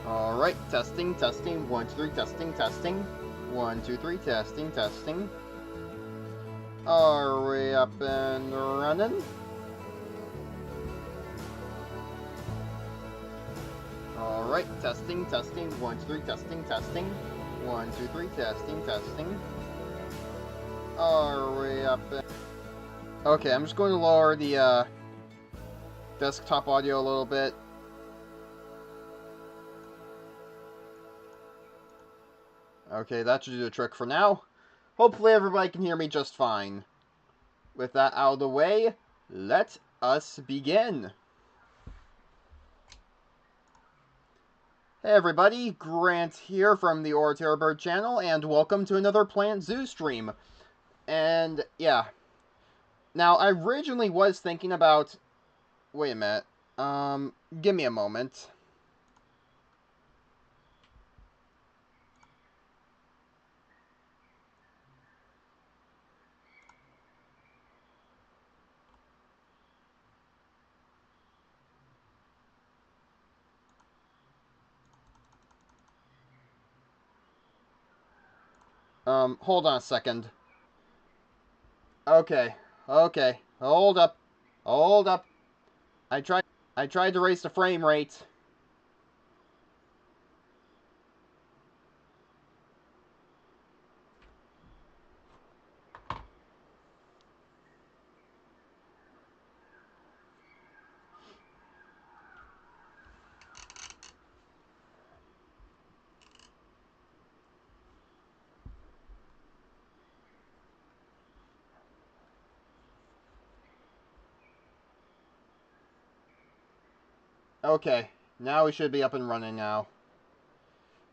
Alright, testing, testing, 1, 2, 3, testing, testing. 1, 2, 3, testing, testing. Are we up and running? Alright, testing, testing, 1, 2, 3, testing, testing. 1, 2, 3, testing, testing. Are we up and... Okay, I'm just going to lower the desktop audio a little bit. Okay, that should do the trick for now. Hopefully everybody can hear me just fine. With that out of the way, let us begin. Hey everybody, Grant here from the vtuber channel, and welcome to another Plant Zoo stream. And, yeah. Now, I originally was thinking about... Wait a minute. Give me a moment. Hold on a second. Okay, hold up. I tried to raise the frame rate. Okay, now we should be up and running now.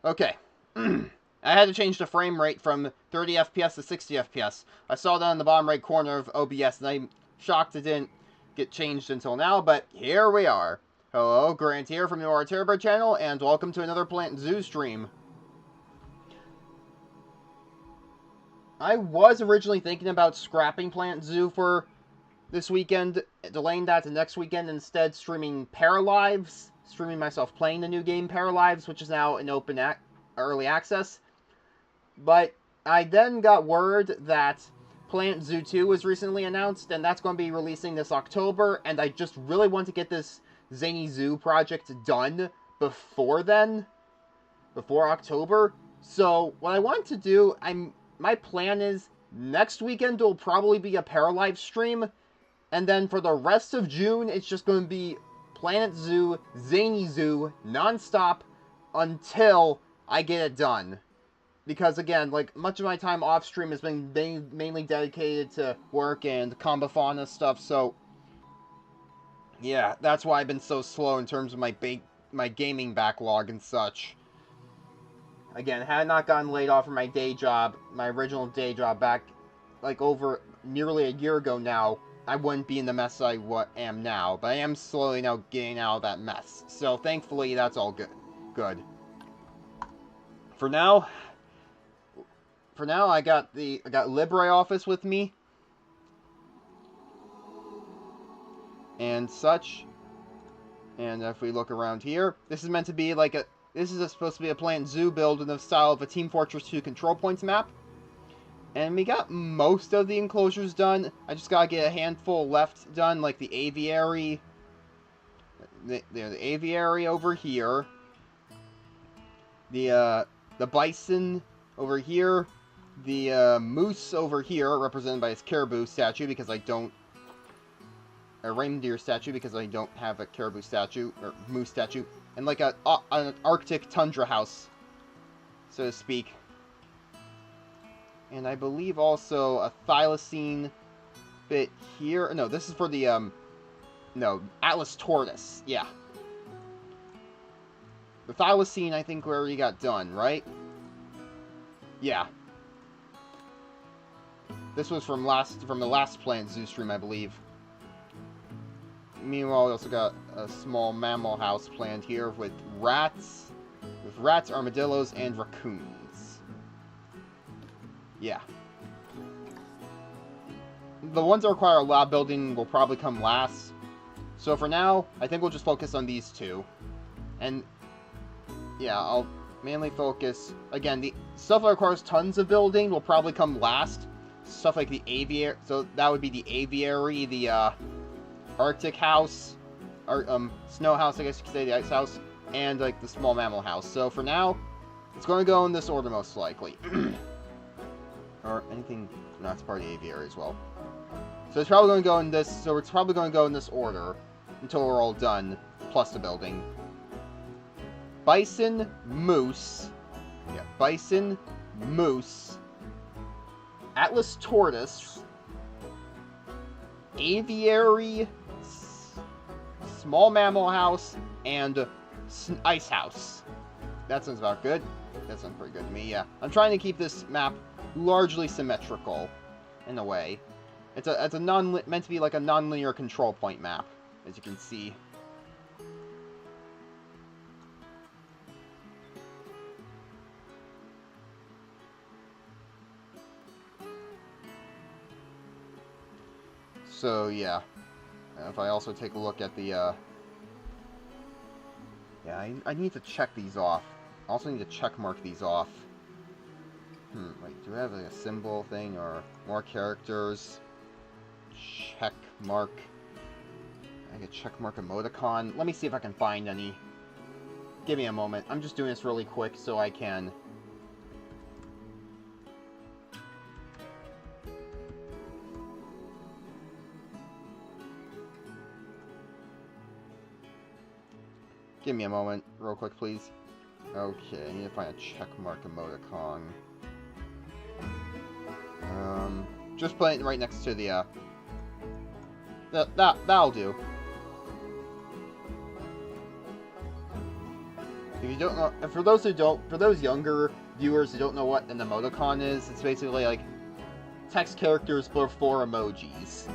Okay. I had to change the frame rate from 30 FPS to 60 FPS. I saw that in the bottom right corner of OBS, and I'm shocked it didn't get changed until now, but here we are. Hello, Grant here from the vtuber channel, and welcome to another Plant Zoo stream. I was originally thinking about scrapping Plant Zoo for this weekend, delaying that to next weekend, instead streaming Paralives, streaming myself playing the new game Paralives, which is now in open early access. But I then got word that Plant Zoo 2 was recently announced, and that's going to be releasing this October, and I just really want to get this Zany Zoo project done before then, before October. So what I want to do, my plan is next weekend will probably be a Paralive stream, and then for the rest of June, it's just going to be Planet Zoo, Zany Zoo, non-stop until I get it done. Because, again, like, much of my time off-stream has been mainly dedicated to work and Combafauna stuff, so... Yeah, that's why I've been so slow in terms of my gaming backlog and such. Again, had I not gotten laid off from my day job, my original day job back, like, over nearly a year ago now, I wouldn't be in the mess I am now, but I am slowly now getting out of that mess. So, thankfully, that's all good. For now, I got LibreOffice with me, and such. And if we look around here, this is meant to be like supposed to be a Plant Zoo build in the style of a Team Fortress 2 Control Points map. And we got most of the enclosures done. I just gotta get a handful left done, like the aviary. The aviary over here. The bison over here. The moose over here, represented by his caribou statue, because I don't... A reindeer statue, because I don't have a caribou statue, or moose statue. And like an Arctic tundra house, so to speak. And I believe also a thylacine bit here. No, this is for the, no, Atlas tortoise. Yeah. The thylacine, I think, we already got done, right? Yeah. This was from the last Plant Zoo stream, I believe. Meanwhile, we also got a small mammal house planned here with rats, armadillos, and raccoons. Yeah. The ones that require a lot of building will probably come last. So for now, I think we'll just focus on these two. And yeah, I'll mainly focus... Again, the stuff that requires tons of building will probably come last. Stuff like the aviary... So that would be the aviary, the Arctic house, or snow house, I guess you could say, the ice house, and like the small mammal house. So for now, it's going to go in this order most likely. Or anything... No, it's part of the aviary as well. So it's probably going to go in this... So it's probably going to go in this order until we're all done, plus the building. Bison, moose. Yeah, bison, moose. Atlas tortoise. Aviary, small mammal house, and ice house. That sounds about good. That sounds pretty good to me, yeah. I'm trying to keep this map largely symmetrical, in a way. It's meant to be like a non-linear control point map, as you can see. So, yeah. If I also take a look at the, yeah, I need to check these off. I also need to check mark these off. Wait, do I have like a symbol thing or more characters? Check mark. I can check mark emoticon. Let me see if I can find any. Give me a moment. I'm just doing this really quick so I can... Give me a moment, real quick, please. Okay, I need to find a checkmark emoticon. Just put it right next to the, that'll do. If you don't know, for those younger viewers who don't know what an emoticon is, it's basically like text characters before emojis.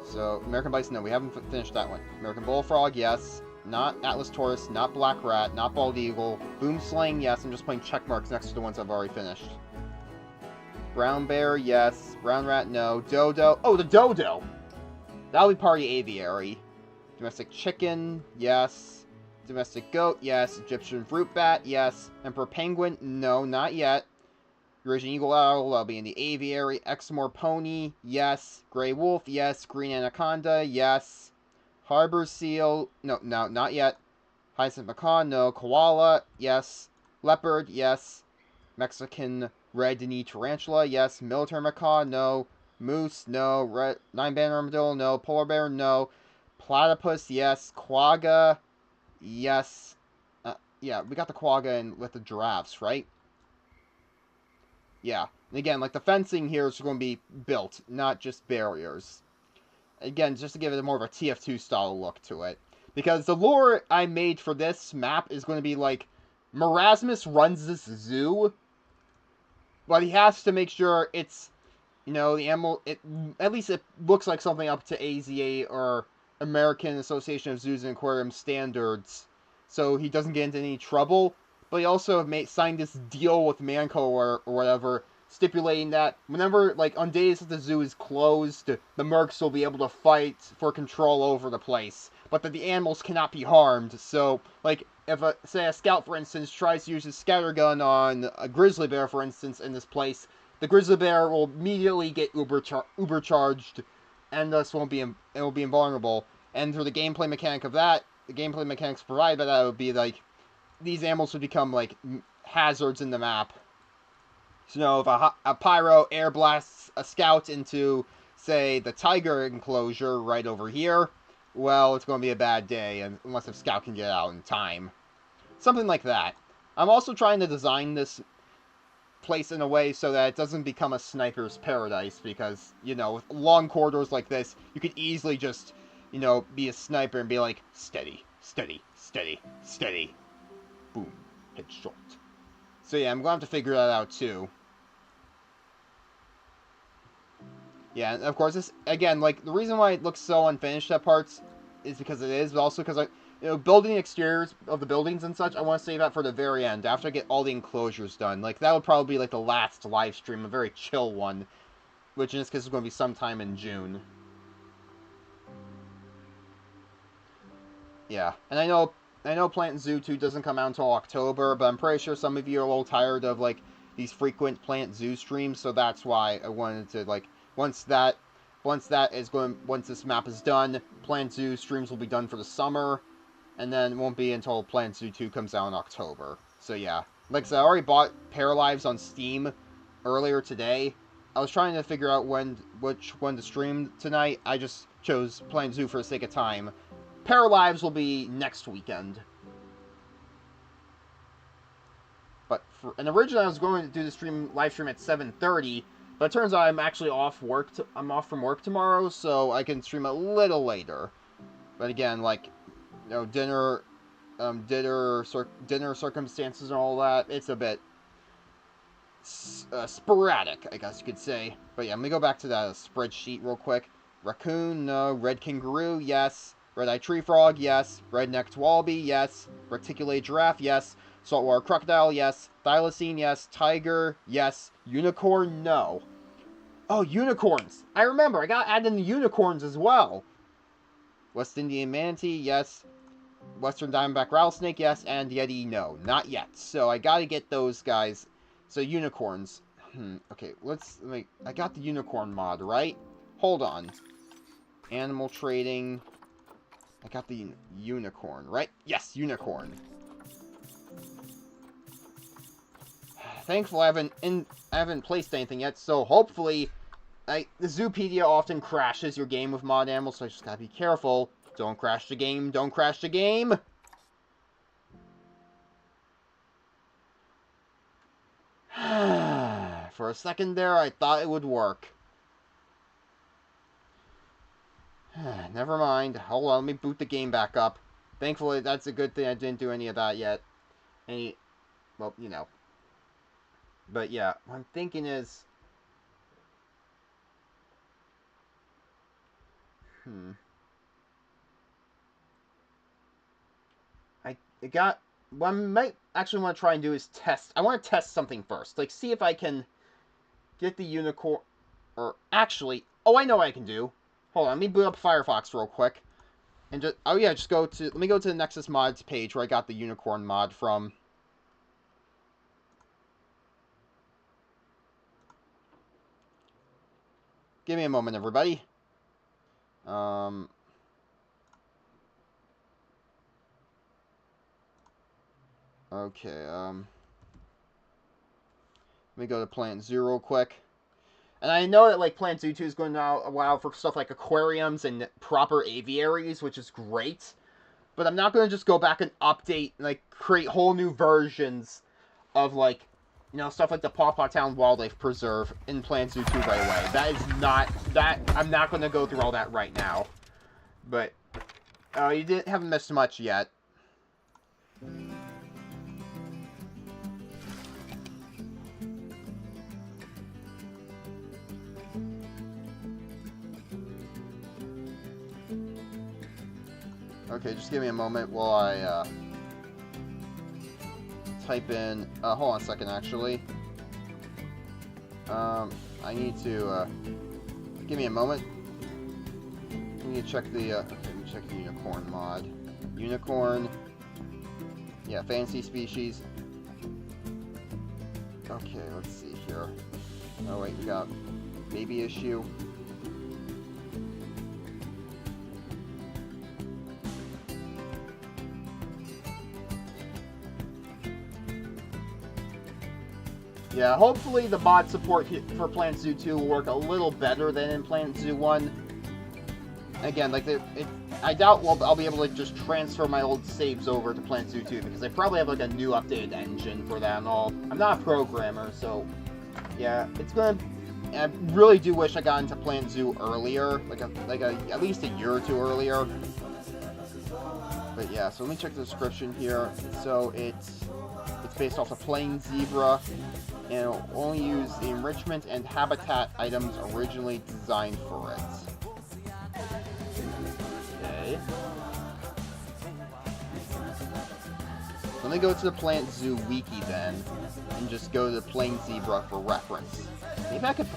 So, American Bison, no, we haven't finished that one. American Bullfrog, yes. Not Atlas Taurus, not Black Rat, not Bald Eagle. Boomslang, yes. I'm just putting check marks next to the ones I've already finished. Brown Bear, yes. Brown Rat, no. Dodo. Oh, the Dodo! That'll be part of the aviary. Domestic Chicken, yes. Domestic Goat, yes. Egyptian Fruit Bat, yes. Emperor Penguin, no, not yet. Eurasian Eagle Owl, that'll be in the aviary. Exmoor Pony, yes. Grey Wolf, yes. Green Anaconda, yes. Harbor Seal, no, not yet. Hyacinth Macaw, no. Koala, yes. Leopard, yes. Mexican Red-knee Tarantula, yes. Military Macaw, no. Moose, no. Nine-band Armadillo, no. Polar Bear, no. Platypus, yes. Quagga, yes. Yeah, we got the quagga in with the giraffes, right? Yeah, and again, like the fencing here is going to be built, not just barriers. Again, just to give it more of a TF2 style look to it. Because the lore I made for this map is going to be like, Marasmus runs this zoo, but he has to make sure it's, you know, the animal, at least it looks like something up to AZA or American Association of Zoos and Aquariums standards, so he doesn't get into any trouble. But he also signed this deal with Manco or whatever, stipulating that whenever, like, on days that the zoo is closed, the mercs will be able to fight for control over the place, but that the animals cannot be harmed. So, like, if, say, a scout, for instance, tries to use his scattergun on a grizzly bear, for instance, in this place, the grizzly bear will immediately get uber-charged, and thus it will be invulnerable. And through the gameplay mechanic of that, the gameplay mechanics provided by that would be, like, these animals would become, like, hazards in the map. So, you know, if a pyro air blasts a scout into, say, the tiger enclosure right over here, well, it's going to be a bad day, unless the scout can get out in time. Something like that. I'm also trying to design this place in a way so that it doesn't become a sniper's paradise, because, you know, with long corridors like this, you could easily just, you know, be a sniper and be like, steady, steady, steady, steady. Boom. Headshot. So yeah, I'm going to have to figure that out too. Yeah, and of course, this, again, like, the reason why it looks so unfinished at parts is because it is, but also because building the exteriors of the buildings and such, I want to save that for the very end, after I get all the enclosures done. Like, that would probably be, like, the last live stream, a very chill one, which in this case is going to be sometime in June. Yeah, and I know Plant Zoo 2 doesn't come out until October, but I'm pretty sure some of you are a little tired of like these frequent Plant Zoo streams, so that's why I wanted to like once this map is done, Plant Zoo streams will be done for the summer, and then it won't be until Plant Zoo 2 comes out in October. So yeah, like I said, I already bought Paralives on Steam earlier today. I was trying to figure out which one to stream tonight. I just chose Plant Zoo for the sake of time. Paralives will be next weekend. And originally I was going to do the live stream at 7:30, but it turns out I'm actually off work. I'm off from work tomorrow, so I can stream a little later. But again, like, you know, dinner circumstances and all that, it's a bit sporadic, I guess you could say. But yeah, let me go back to that spreadsheet real quick. Raccoon, no. Red kangaroo, yes. Red-eyed tree frog, yes. Red-necked wallaby, yes. Reticulated giraffe, yes. Saltwater crocodile, yes. Thylacine, yes. Tiger, yes. Unicorn, no. Oh, unicorns! I remember, I gotta add in the unicorns as well. West Indian manatee, yes. Western diamondback rattlesnake, yes. And yeti, no. Not yet. So I gotta get those guys. So unicorns. Okay, I got the unicorn mod, right? Hold on. Animal trading. I got the unicorn, right? Yes, unicorn. Thankfully, I haven't placed anything yet, so hopefully, the Zoopedia often crashes your game with mod animals, so I just gotta be careful. Don't crash the game. Don't crash the game. For a second there, I thought it would work. Never mind. Hold on, let me boot the game back up. Thankfully, that's a good thing I didn't do any of that yet. Well, you know. But yeah, what I'm thinking is... What I might actually want to try and do is test... I want to test something first. Like, see if I can get the unicorn... Or, actually... Oh, I know what I can do. Hold on, let me boot up Firefox real quick. And just... Oh, yeah, just go to... Let me go to the Nexus Mods page where I got the unicorn mod from. Give me a moment, everybody. Okay, let me go to Plant Zoo real quick. And I know that, like, Plant Zoo 2 is going to allow for stuff like aquariums and proper aviaries, which is great. But I'm not going to just go back and update, like, create whole new versions of, like, you know, stuff like the Paw Paw Town Wildlife Preserve in Plant Zoo 2 right away. That is not... I'm not going to go through all that right now. But, you haven't missed much yet. Okay, just give me a moment while I, type in... hold on a second, actually. I need to, give me a moment. I need to check the, okay, let me check the unicorn mod. Unicorn. Yeah, fantasy species. Okay, let's see here. Oh, wait, we got baby issue. Yeah, hopefully the mod support for Plant Zoo 2 will work a little better than in Plant Zoo 1. Again, like, I doubt I'll be able to just transfer my old saves over to Plant Zoo 2, because they probably have, like, a new updated engine for that and all. I'm not a programmer, so, yeah, it's gonna... I really do wish I got into Plant Zoo earlier, at least a year or two earlier. But yeah, so let me check the description here. So it's based off of plain zebra, and it'll only use the enrichment and habitat items originally designed for it. Okay. Let me go to the Plant Zoo wiki then, and just go to the plain zebra for reference. Maybe I could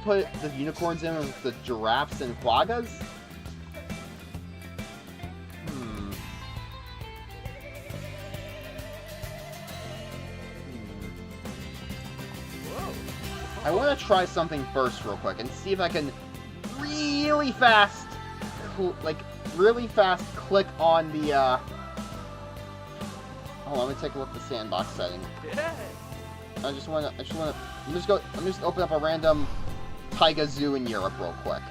put the unicorns in with the giraffes and quaggas? I want to try something first real quick and see if I can really fast, really fast click on the, hold on, let me take a look at the sandbox setting. I'm just open up a random Taiga Zoo in Europe real quick.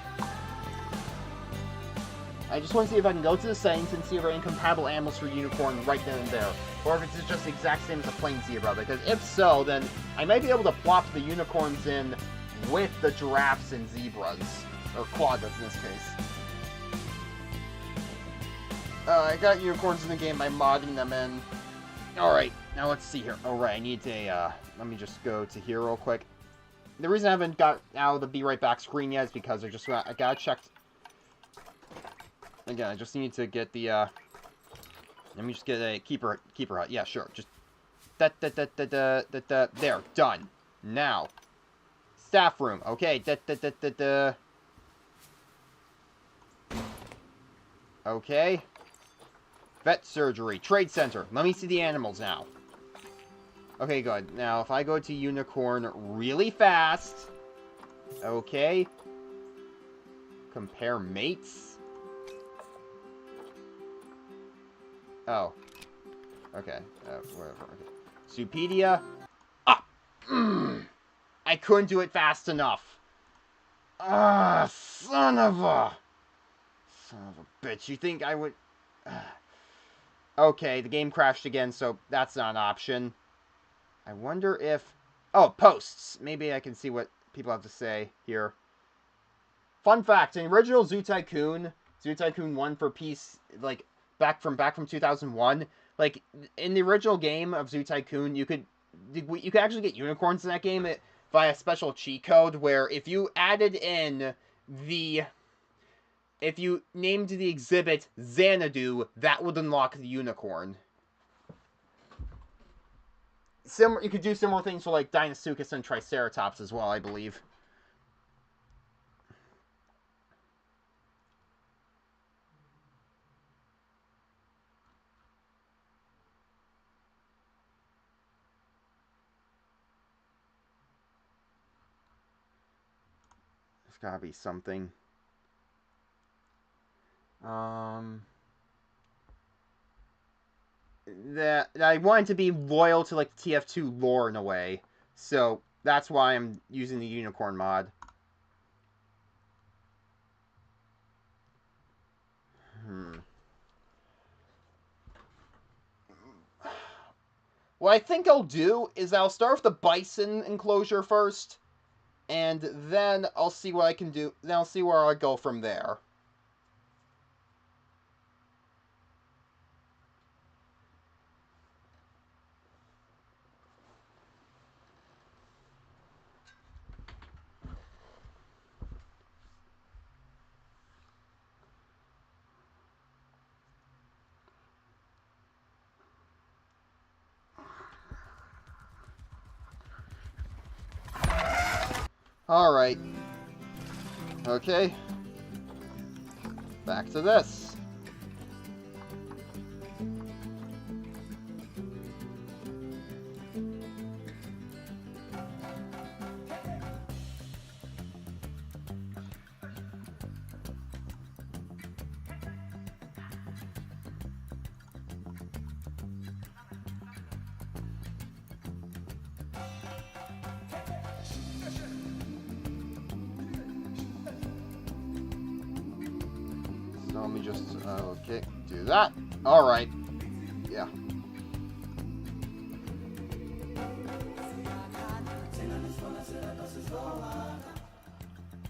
I just want to see if I can go to the settings and see if there are incompatible animals for unicorn right then and there. Or if it's just the exact same as a plain zebra, because if so, then I might be able to plop the unicorns in with the giraffes and zebras. Or quaggas in this case. I got unicorns in the game by modding them in. Alright, now let's see here. Alright, I need to, let me just go to here real quick. The reason I haven't got out of the Be Right Back screen yet is because I gotta check. Again, I just need to get the, let me just get a keeper hut. Yeah, sure. Just, there, done. Now, staff room. Okay, okay. Vet surgery, trade center. Let me see the animals now. Okay, good. Now, if I go to unicorn really fast. Okay. Compare mates. Oh. Okay. Whatever. Okay. Zoopedia. Ah! I couldn't do it fast enough. Ah, son of a bitch. You think I would... Okay, the game crashed again, so that's not an option. I wonder if... Oh, posts. Maybe I can see what people have to say here. Fun fact, in original Zoo Tycoon 1 for PC, like, back from 2001, like, in the original game of Zoo Tycoon, you could actually get unicorns in that game via a special cheat code, where if you added in if you named the exhibit Xanadu, that would unlock the unicorn. You could do similar things for, like, Deinosuchus and Triceratops as well, I believe. There's gotta be something. That I wanted to be loyal to, like, the TF2 lore in a way, so that's why I'm using the unicorn mod. What I think I'll do is I'll start with the bison enclosure first, and then I'll see what I can do. Then I'll see where I go from there. Alright. Okay. Back to this. So let me just, okay, do that. Alright. Yeah.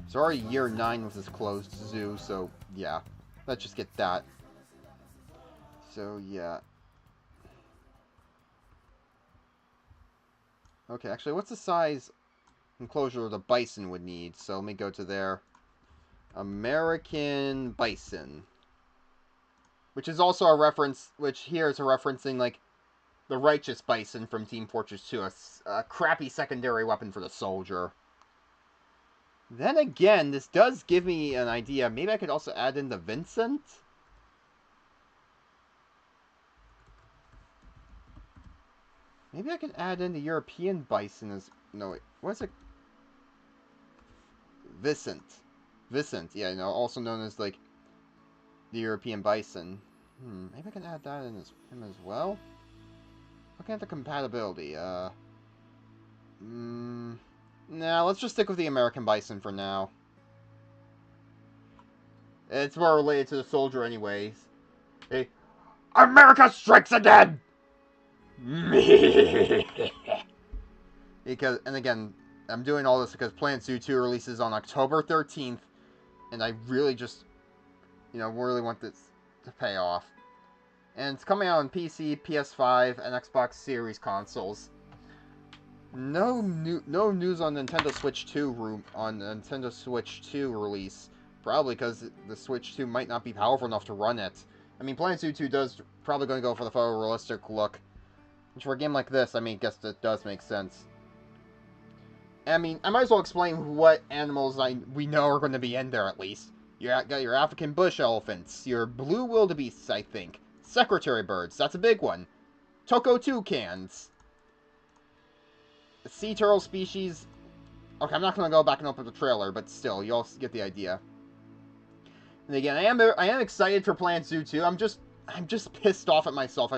It's already year 9 with this closed zoo, so yeah. Let's just get that. So yeah. Okay, actually, what's the size enclosure the bison would need? So let me go to there. American bison. Which is also a reference, which here is a referencing, like, the righteous bison from Team Fortress 2, a crappy secondary weapon for the soldier. Then again, this does give me an idea. Maybe I could also add in the Vincent? Maybe I can add in the European bison as... No, wait. What's it? Vicent. Vicent, yeah, also known as, like, the European bison. Maybe I can add that in him as well? Looking at the compatibility, nah, let's just stick with the American bison for now. It's more related to the soldier anyways. Hey, America strikes again! Because, and again, I'm doing all this because Plant Zoo 2 releases on October 13th, and I really just, really want this to pay off. And it's coming out on PC, PS5, and Xbox Series consoles. No news on Nintendo Switch 2 Nintendo Switch 2 release. Probably because the Switch 2 might not be powerful enough to run it. I mean, Planet Zoo 2 does probably going to go for the photorealistic look. Which for a game like this, I mean, I guess that does make sense. I mean, I might as well explain what animals we know are going to be in there at least. You got your African bush elephants, your blue wildebeests, I think, secretary birds, that's a big one, Toko toucans, sea turtle species. Okay, I'm not going to go back and open the trailer, but still, you all get the idea. And again, I am excited for Planet Zoo 2. I'm just pissed off at myself.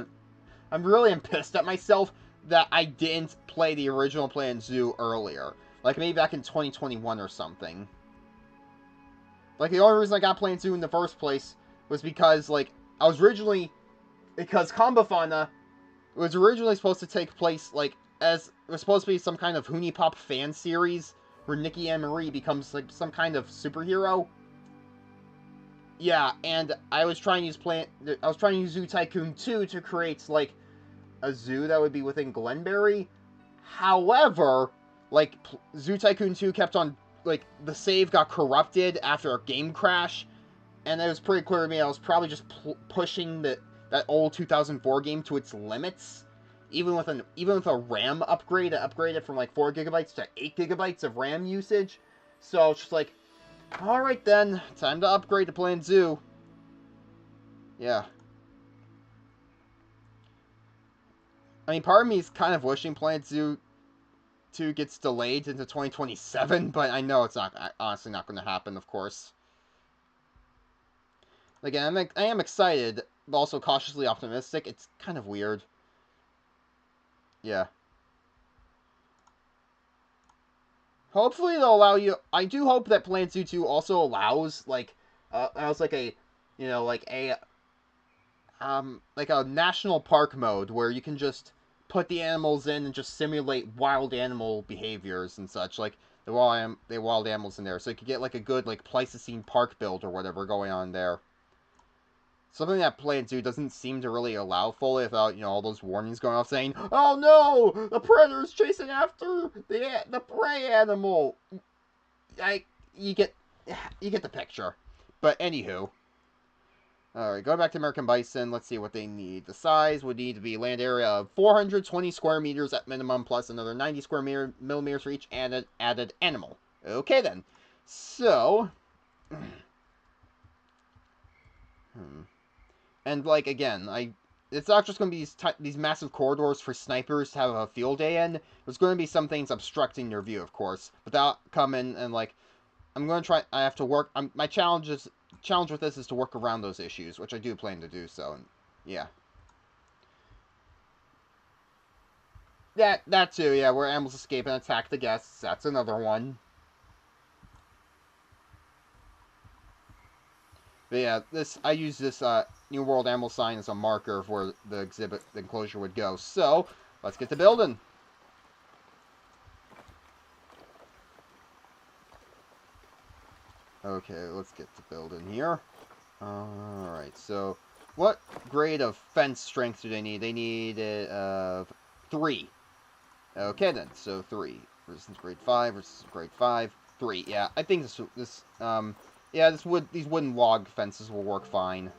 I'm really pissed at myself that I didn't play the original Planet Zoo earlier. Like, maybe back in 2021 or something. Like, the only reason I got Planet Zoo in the first place was because, like, because Combafana was originally supposed to take place, like, it was supposed to be some kind of Hoonie Pop fan series where Nikki and Marie becomes, like, some kind of superhero. Yeah, and I was trying to use Zoo Tycoon 2 to create, like, a zoo that would be within Glenberry. However, like, Zoo Tycoon 2 kept on, like, the save got corrupted after a game crash, and it was pretty clear to me I was probably just pushing that old 2004 game to its limits. Even with a RAM upgrade, it upgraded from, like, 4 gigabytes to 8 gigabytes of RAM usage. So it's just like, alright then, time to upgrade to Planet Zoo. Yeah. I mean, part of me is kind of wishing Planet Zoo 2 gets delayed into 2027, but I know it's honestly not going to happen, of course. Again, I am excited, but also cautiously optimistic. It's kind of weird. Yeah. Hopefully they'll allow you... I do hope that Planet Zoo 2 also allows, like, like a national park mode where you can just put the animals in and just simulate wild animal behaviors and such, like the wild animals in there, so you could get like a good like Pleistocene park build or whatever going on there. Something that Planet Zoo doesn't seem to really allow fully without, all those warnings going off saying, "Oh no, the predator's chasing after the prey animal." You get the picture. But anywho. Alright, going back to American bison, let's see what they need. The size would need to be land area of 420 square meters at minimum, plus another 90 square millimeters for each added animal. Okay then. So... And, like, again, it's not just going to be these massive corridors for snipers to have a field day in. There's going to be some things obstructing your view, of course. But that'll come in and, like, I'm going to try... I have to work... my challenge with this is to work around those issues, which I do plan to do so, and yeah. That too, yeah, where animals escape and attack the guests, that's another one. But yeah, I use this New World Animal sign as a marker of where the enclosure would go. So, let's get to building. Okay, let's get to building here. Alright, so what grade of fence strength do they need? They need 3. Okay then, so 3. Resistance grade 5, resistance grade 5, 3. Yeah, I think these wooden log fences will work fine.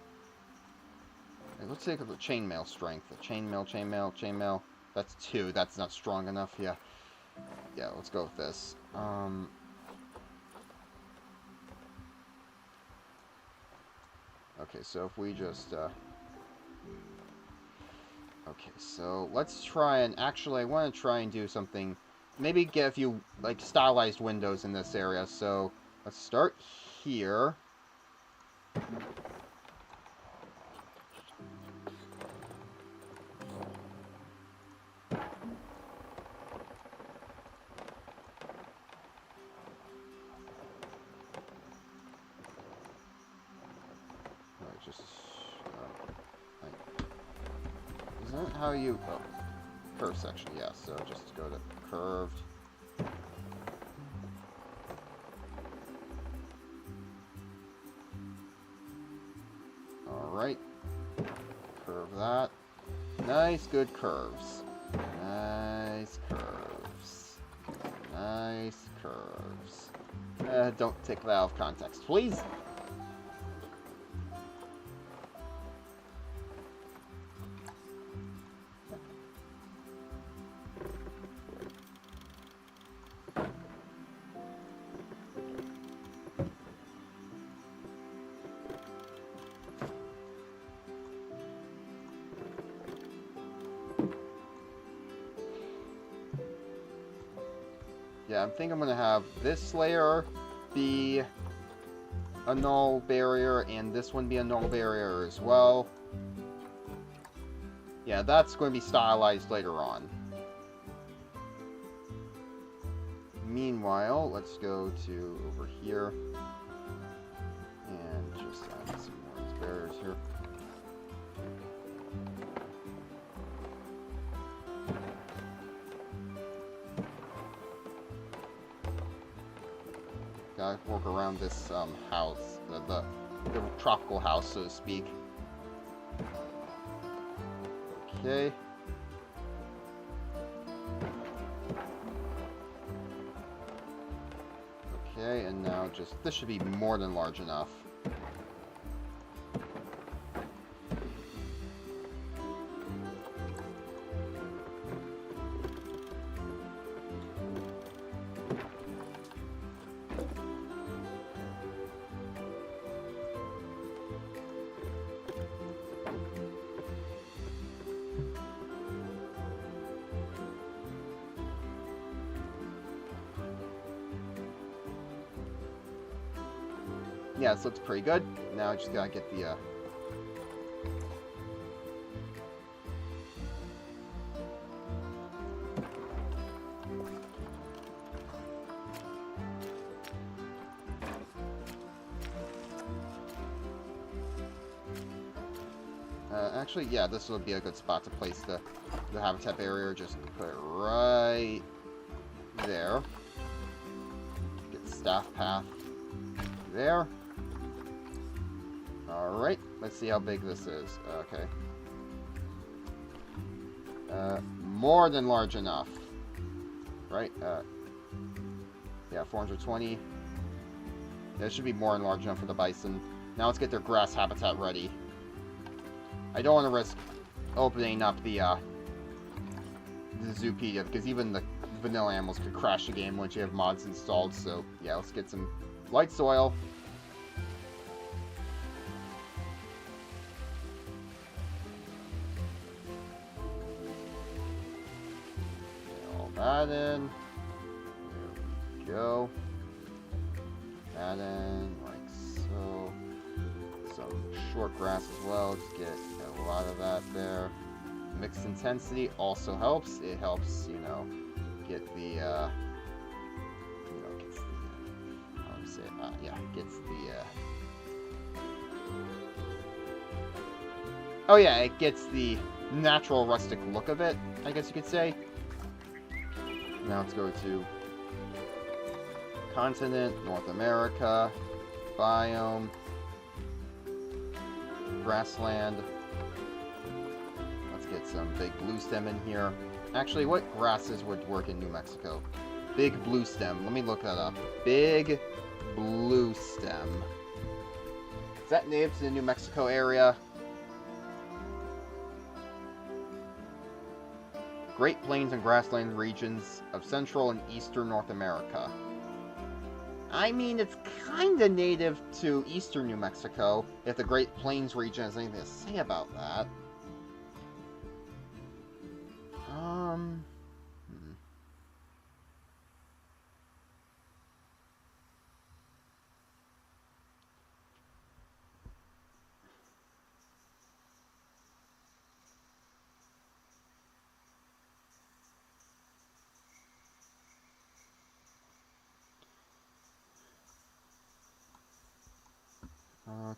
Okay, let's take the chainmail strength. Chainmail. That's 2. That's not strong enough. Yeah, let's go with this. Okay, so if we just, okay, so let's try and, actually, I want to try and do something, maybe get a few, like, stylized windows in this area, so let's start here. Just isn't it how you curve section? Yeah, so just go to curved. All right, curve that. Nice, good curves. Nice curves. Nice curves. Don't take that out of context, please. Yeah, I think I'm going to have this layer be a null barrier, and this one be a null barrier as well. Yeah, that's going to be stylized later on. Meanwhile, let's go to over here, and just add some more of these barriers here. Gotta work around this house, the tropical house, so to speak. Okay. Okay, and now just this should be more than large enough. Yeah, this looks pretty good. Now I just gotta get the, actually, yeah, this would be a good spot to place the habitat barrier. Just put it right there. Get the staff path there. Alright, let's see how big this is. Okay. More than large enough. Right? Yeah, 420. That should be more than large enough for the bison. Now let's get their grass habitat ready. I don't want to risk opening up the Zoopedia, because even the vanilla animals could crash the game once you have mods installed, so yeah, let's get some light soil. That in. There we go. That in, like so. Some short grass as well. Just get a lot of that there. Mixed intensity also helps. It helps, you know, get the, you know, gets the, how do you say it? Yeah, gets the, oh yeah, it gets the natural rustic look of it, I guess you could say. Now let's go to continent, North America, biome, grassland. Let's get some big blue stem in here. Actually, what grasses would work in New Mexico? Big blue stem. Let me look that up. Big blue stem. Is that native to the New Mexico area? Great Plains and grassland regions of central and eastern North America. I mean, it's kind of native to eastern New Mexico, if the Great Plains region has anything to say about that.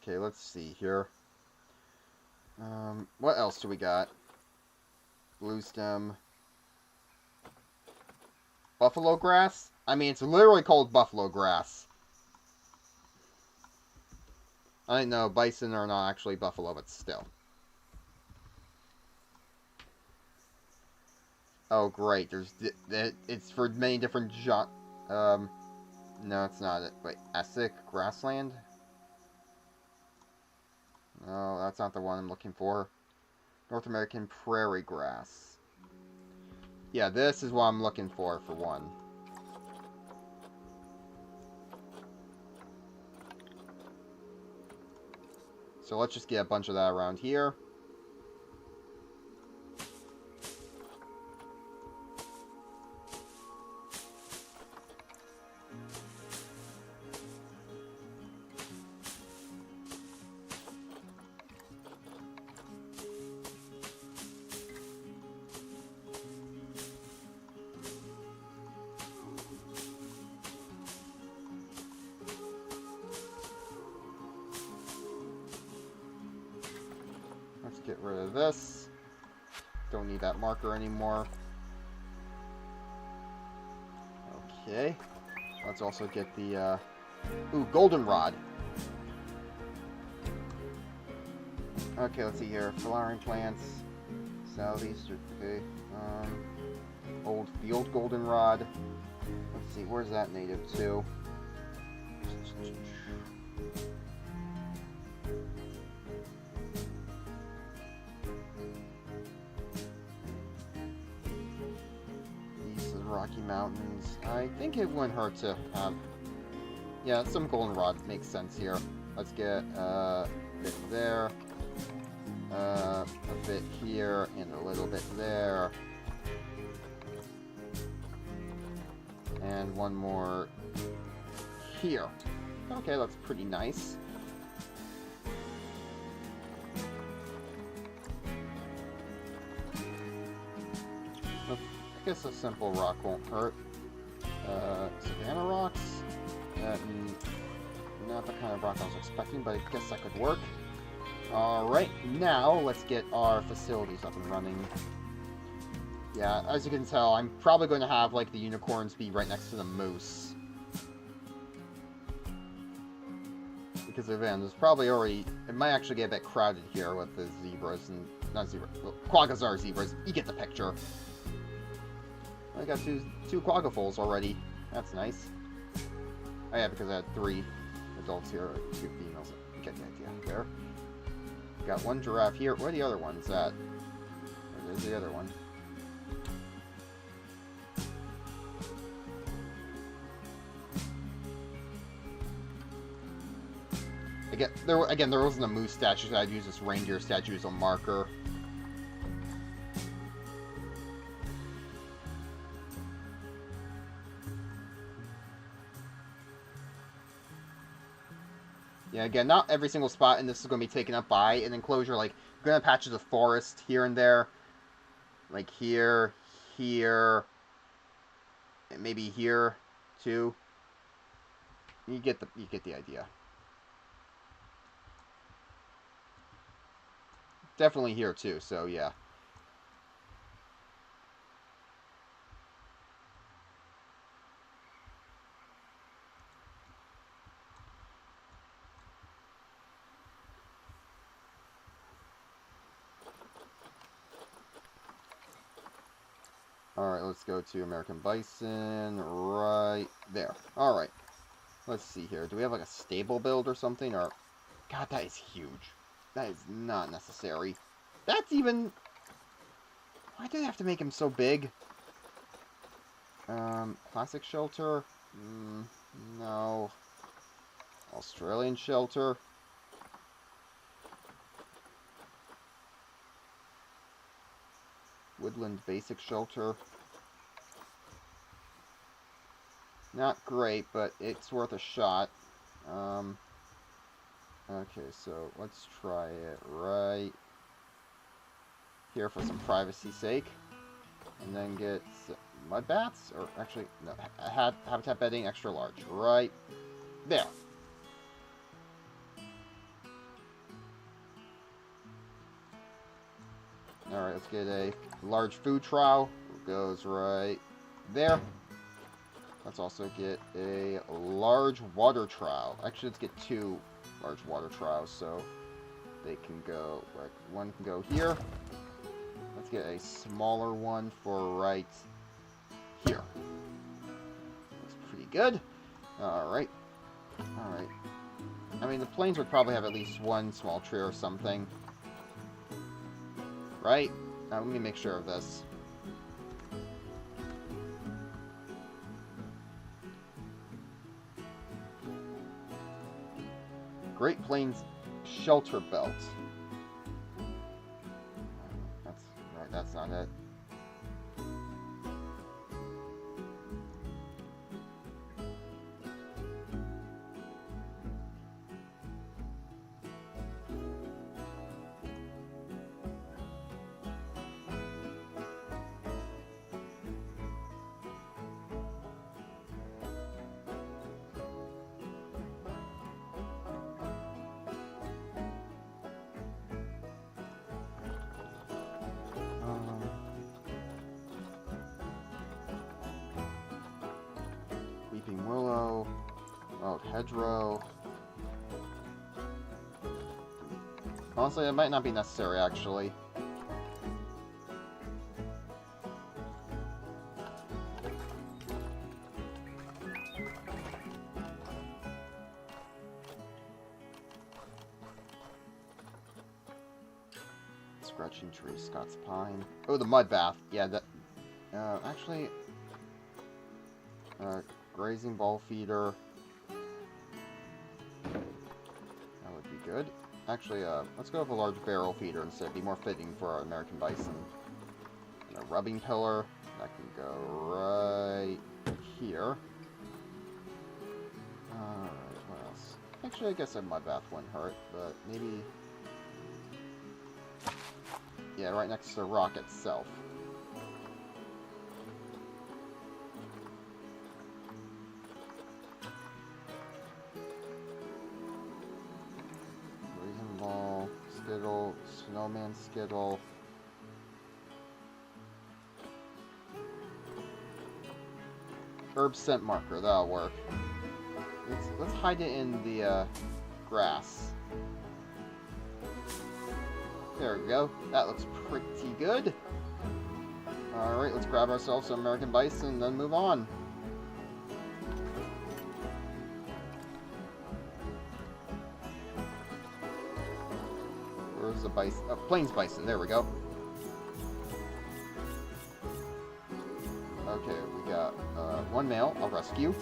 Okay, let's see here. What else do we got? Blue stem. Buffalo grass? I mean, it's literally called buffalo grass. I know bison are not actually buffalo, but still. Oh, great. It's for many different no, it's not it. Wait, Essex grassland? No, that's not the one I'm looking for. North American prairie grass. Yeah, this is what I'm looking for one. So let's just get a bunch of that around here. Let's get rid of this. Don't need that marker anymore. Okay. Let's also get the, ooh, goldenrod. Okay, let's see here. Flowering plants. Southeast, okay. The old goldenrod. Let's see, where's that native to? Rocky Mountains. I think it wouldn't hurt to have... Yeah, some goldenrod makes sense here. Let's get a bit there, a bit here, and a little bit there. And one more here. Okay, that's pretty nice. I guess a simple rock won't hurt. Savannah rocks. Not the kind of rock I was expecting, but I guess that could work. Alright, now let's get our facilities up and running. Yeah, as you can tell, I'm probably going to have, like, the unicorns be right next to the moose. Because, again, there's probably already... It might actually get a bit crowded here with the zebras and... Not zebras. Well, Quaggas zebras. You get the picture. I got two quaggafoles already. That's nice. Oh yeah, because I had 3 adults here, 2 females. You get the idea there. Got 1 giraffe here. Where are the other ones at? There's the other one. Again, there wasn't a moose statue, so I'd use this reindeer statue as a marker. Yeah, again, not every single spot in this is going to be taken up by an enclosure. Like, you're going to have patches of forest here and there. Like here, here, and maybe here, too. You get the idea. Definitely here, too, so yeah. Alright, let's go to American Bison right there. Alright. Let's see here. Do we have like a stable build or something? Or God, that is huge. That is not necessary. That's even... Why did I have to make him so big? Classic shelter? No. Australian shelter? Woodland basic shelter. Not great, but it's worth a shot. Okay, so let's try it right here for some privacy sake. And then get mud bats, or actually, no, habitat bedding extra large, right there. Alright, let's get a large food trowel. It goes right there. Let's also get a large water trowel. Actually, let's get 2 large water trowels so they can go, like, one can go here. Let's get a smaller one for right here. Looks pretty good. Alright. Alright. I mean, the planes would probably have at least one small tree or something. Right? Now, let me make sure of this. Great Plains Shelter Belt. That's right, that's not it. Weeping Willow, Wild Hedgerow. Honestly, it might not be necessary, actually. Scratching Tree, Scott's Pine. Oh, the Mud Bath. Yeah, that... actually... Grazing Ball Feeder. That would be good. Actually, let's go with a large barrel feeder instead. It'd be more fitting for our American bison. And a rubbing pillar. That can go right here. Alright, what else? Actually, I guess a mud bath wouldn't hurt, but maybe... Yeah, right next to the rock itself. Raisin Ball, Skittle, Snowman Skittle. Herb Scent Marker, that'll work. Let's hide it in the grass. There we go. That looks pretty good. Alright, let's grab ourselves some American bison and then move on. Where's the bison? Oh, Plains bison. There we go. Okay, we got one male, I'll rescue.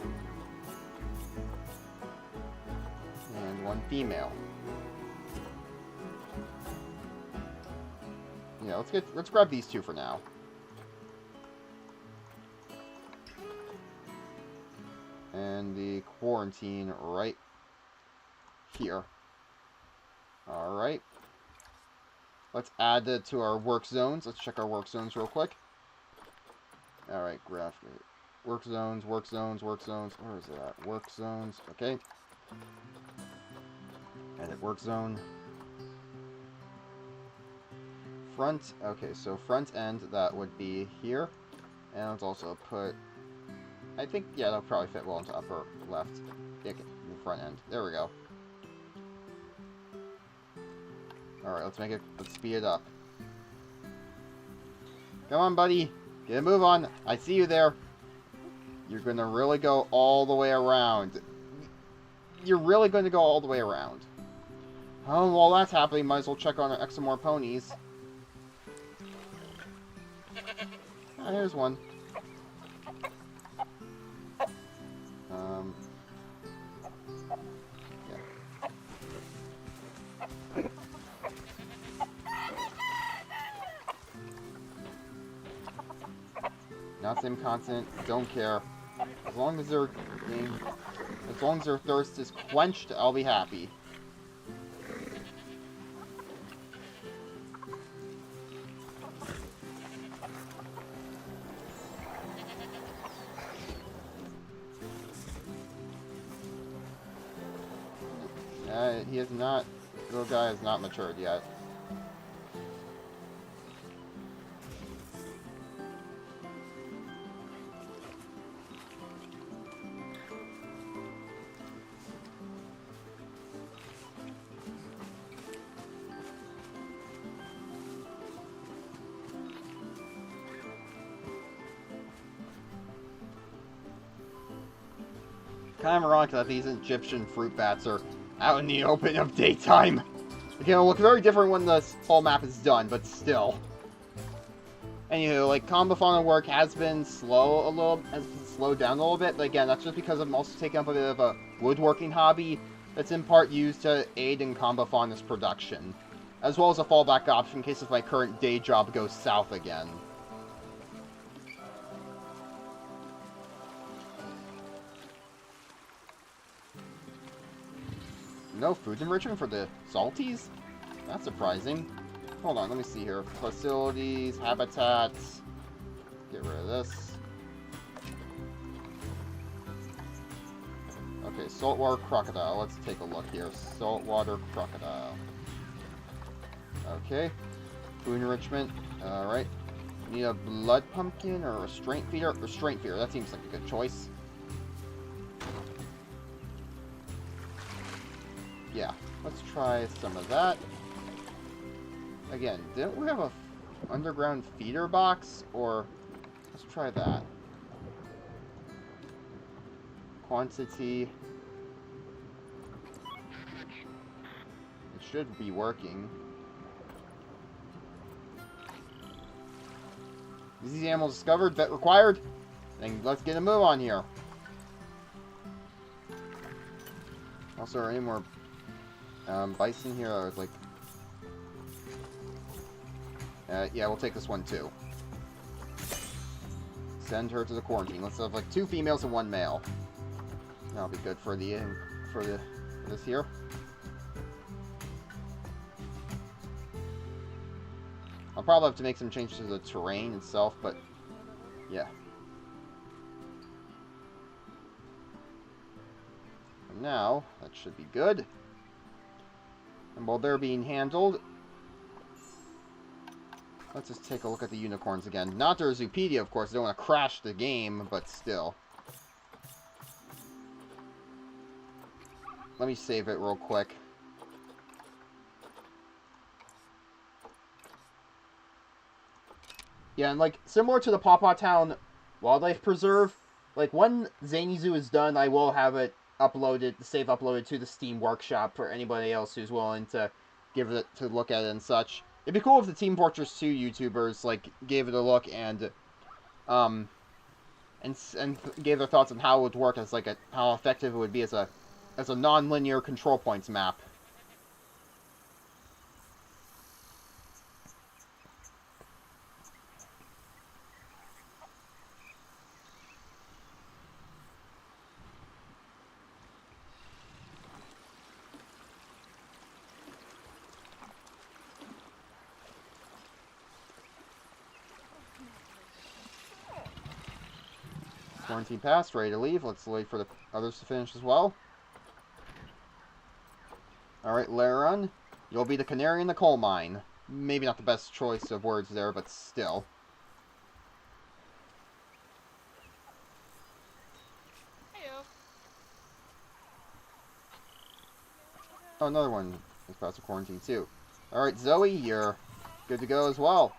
And one female. Yeah, let's grab these two for now. And the quarantine right here. Alright. Let's add it to our work zones. Let's check our work zones real quick. Alright, graph. Work zones, work zones, work zones. Where is it at? Work zones. Okay. Edit work zone. Front. Okay, so front end, that would be here. And let's also put... I think, yeah, that'll probably fit well into upper left. Yeah, the front end. There we go. Alright, let's speed it up. Come on, buddy. Get a move on. I see you there. You're going to really go all the way around. You're really going to go all the way around. Oh, while that's happening, might as well check on our Exomore ponies. Ah, here's one. Yeah. Not same constant, don't care. As long as their thirst is quenched, I'll be happy. He has not... Little guy has not matured yet. Kind of ironic that these Egyptian fruit bats are out in the open of daytime. Again, it'll look very different when the whole map is done, but still. Anywho, like, combo fauna work has been slowed down a little bit, but again, that's just because I'm also taking up a bit of a woodworking hobby that's in part used to aid in combo fauna's production, as well as a fallback option in case if my current day job goes south again. No food enrichment for the salties? That's surprising. Hold on, let me see here. Facilities, habitats. Get rid of this. Okay, saltwater crocodile. Let's take a look here. Saltwater crocodile. Okay. Food enrichment. Alright. Need a blood pumpkin or a restraint feeder? Restraint feeder. That seems like a good choice. Yeah. Let's try some of that. Again, didn't we have a underground feeder box? Or, let's try that. Quantity. It should be working. These animals discovered, vet required. Then let's get a move on here. Also, are any more bison here? I was like... yeah, we'll take this one too. Send her to the quarantine. Let's have like 2 females and 1 male. That'll be good for this here. I'll probably have to make some changes to the terrain itself, but yeah. And now that should be good. And while they're being handled, let's just take a look at the unicorns again. Not their Zoopedia, of course. I don't want to crash the game, but still. Let me save it real quick. Yeah, and like, similar to the Pawpaw Town Wildlife Preserve, like, when Zany Zoo is done, I will have it uploaded, the save uploaded to the Steam Workshop for anybody else who's willing to give it to look at it and such. It'd be cool if the Team Fortress 2 YouTubers, like, gave it a look and gave their thoughts on how it would work as, like, how effective it would be as a non-linear control points map. Quarantine passed, ready to leave. Let's wait for the others to finish as well. Alright, Laron, you'll be the canary in the coal mine. Maybe not the best choice of words there, but still. Heyo. Oh, another one is past the quarantine too. Alright, Zoe, you're good to go as well.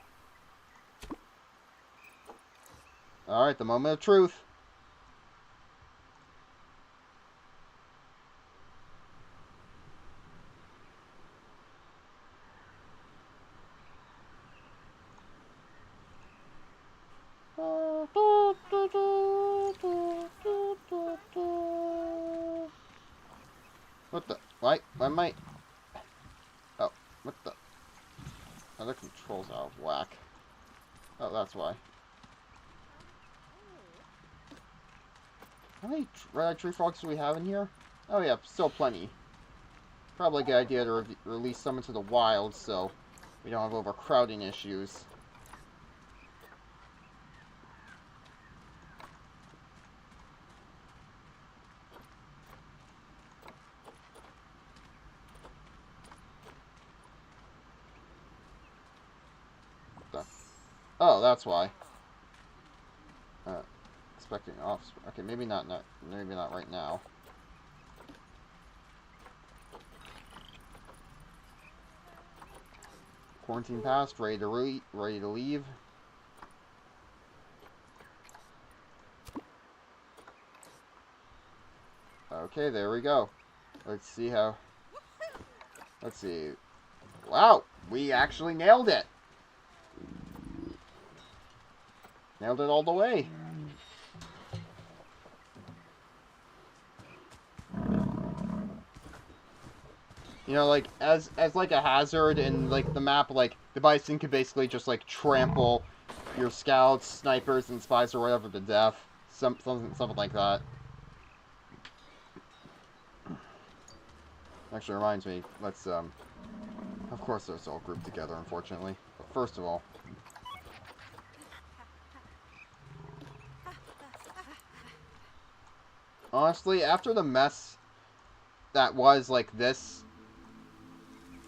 Alright, the moment of truth. What the? Why am I... Oh, what the? Other controls out of whack. Oh, that's why. How many red-eyed tree frogs do we have in here? Oh yeah, still plenty. Probably a good idea to release some into the wild so we don't have overcrowding issues. Oh, that's why. Expecting offspring. Okay, maybe not right now. Quarantine passed. Ready to leave. Okay, there we go. Let's see how... Let's see. Wow! We actually nailed it! Nailed it all the way. You know, like, as like a hazard in, like, the map, like, the bison could basically just, like, trample your scouts, snipers, and spies or whatever to death. Something like that. Actually reminds me, let's, of course those all grouped together, unfortunately. But first of all... Honestly, after the mess that was, like, this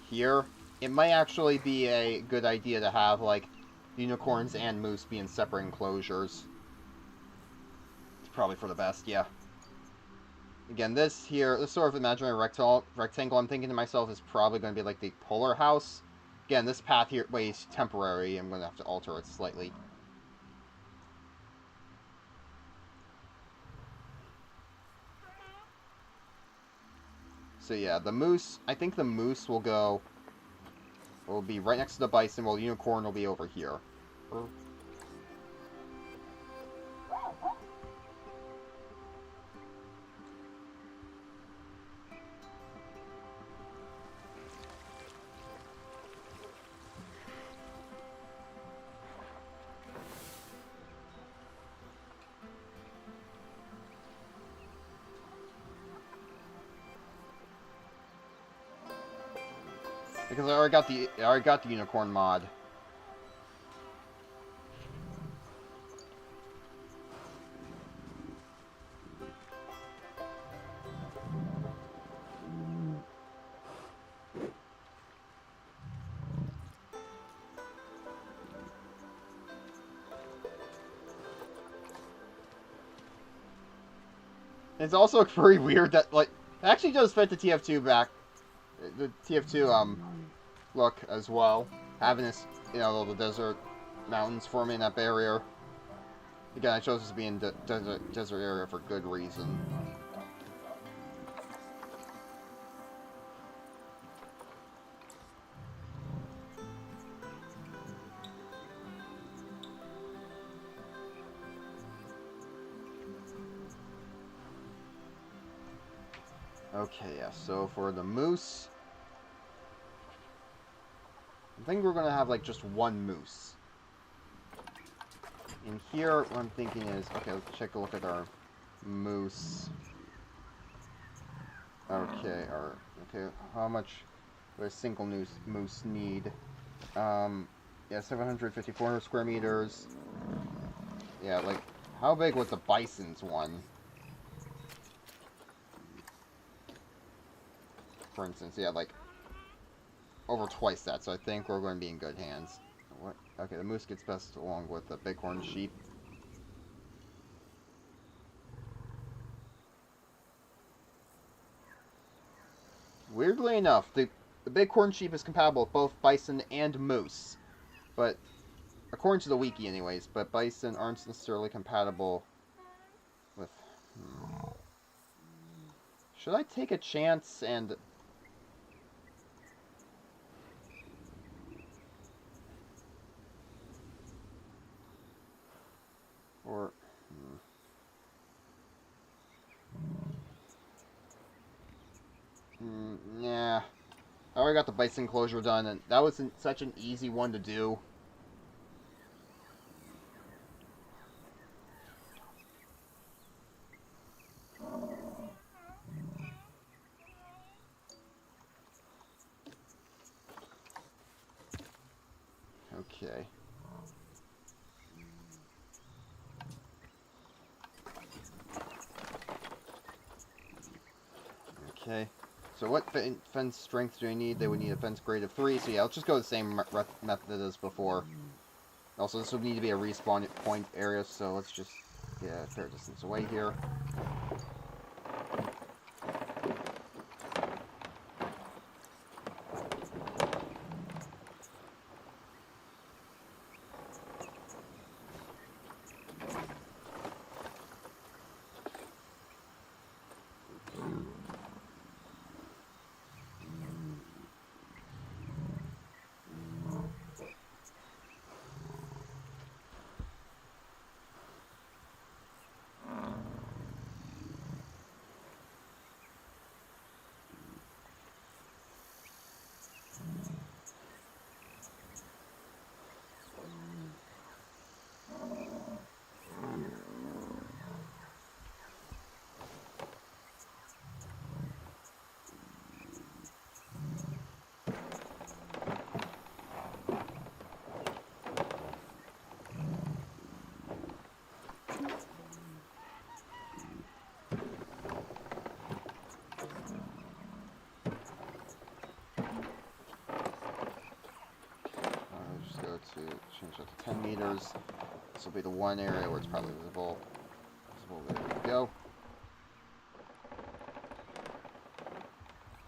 here, it might actually be a good idea to have, like, unicorns and moose be in separate enclosures. It's probably for the best, yeah. Again, this sort of imaginary rectangle, I'm thinking to myself, is probably going to be like the polar house. Again, this path here, is temporary. I'm going to have to alter it slightly. So yeah, the moose, I think the moose will be right next to the bison, while the unicorn will be over here. Because I already got the unicorn mod. It's also very weird that, like, it actually does fit the TF2 the TF2 look as well, having this, you know, the desert mountains forming that barrier. Again, I chose this to be in the desert area for good reason. Okay, yeah, so for the moose, I think we're going to have, like, just one moose. In here, what I'm thinking is, okay, let's take a look at our moose. Okay, how much does a single moose need? Yeah, 750, 400 square meters. Yeah, like, how big was the bison's one? For instance, yeah, like, over twice that, so I think we're going to be in good hands. What? Okay, the moose gets best along with the bighorn sheep. Weirdly enough, the bighorn sheep is compatible with both bison and moose. But, according to the wiki anyways, but bison aren't necessarily compatible with... Should I take a chance and... Or... Yeah. I already got the bison enclosure done, and that was such an easy one to do. Okay. Okay. So what fence strength do I need? They would need a fence grade of 3, so yeah, let's just go the same method as before. Also, this would need to be a respawn point area, so let's just get a fair distance away here. change that to 10 meters. This will be the one area where it's probably visible. There we go.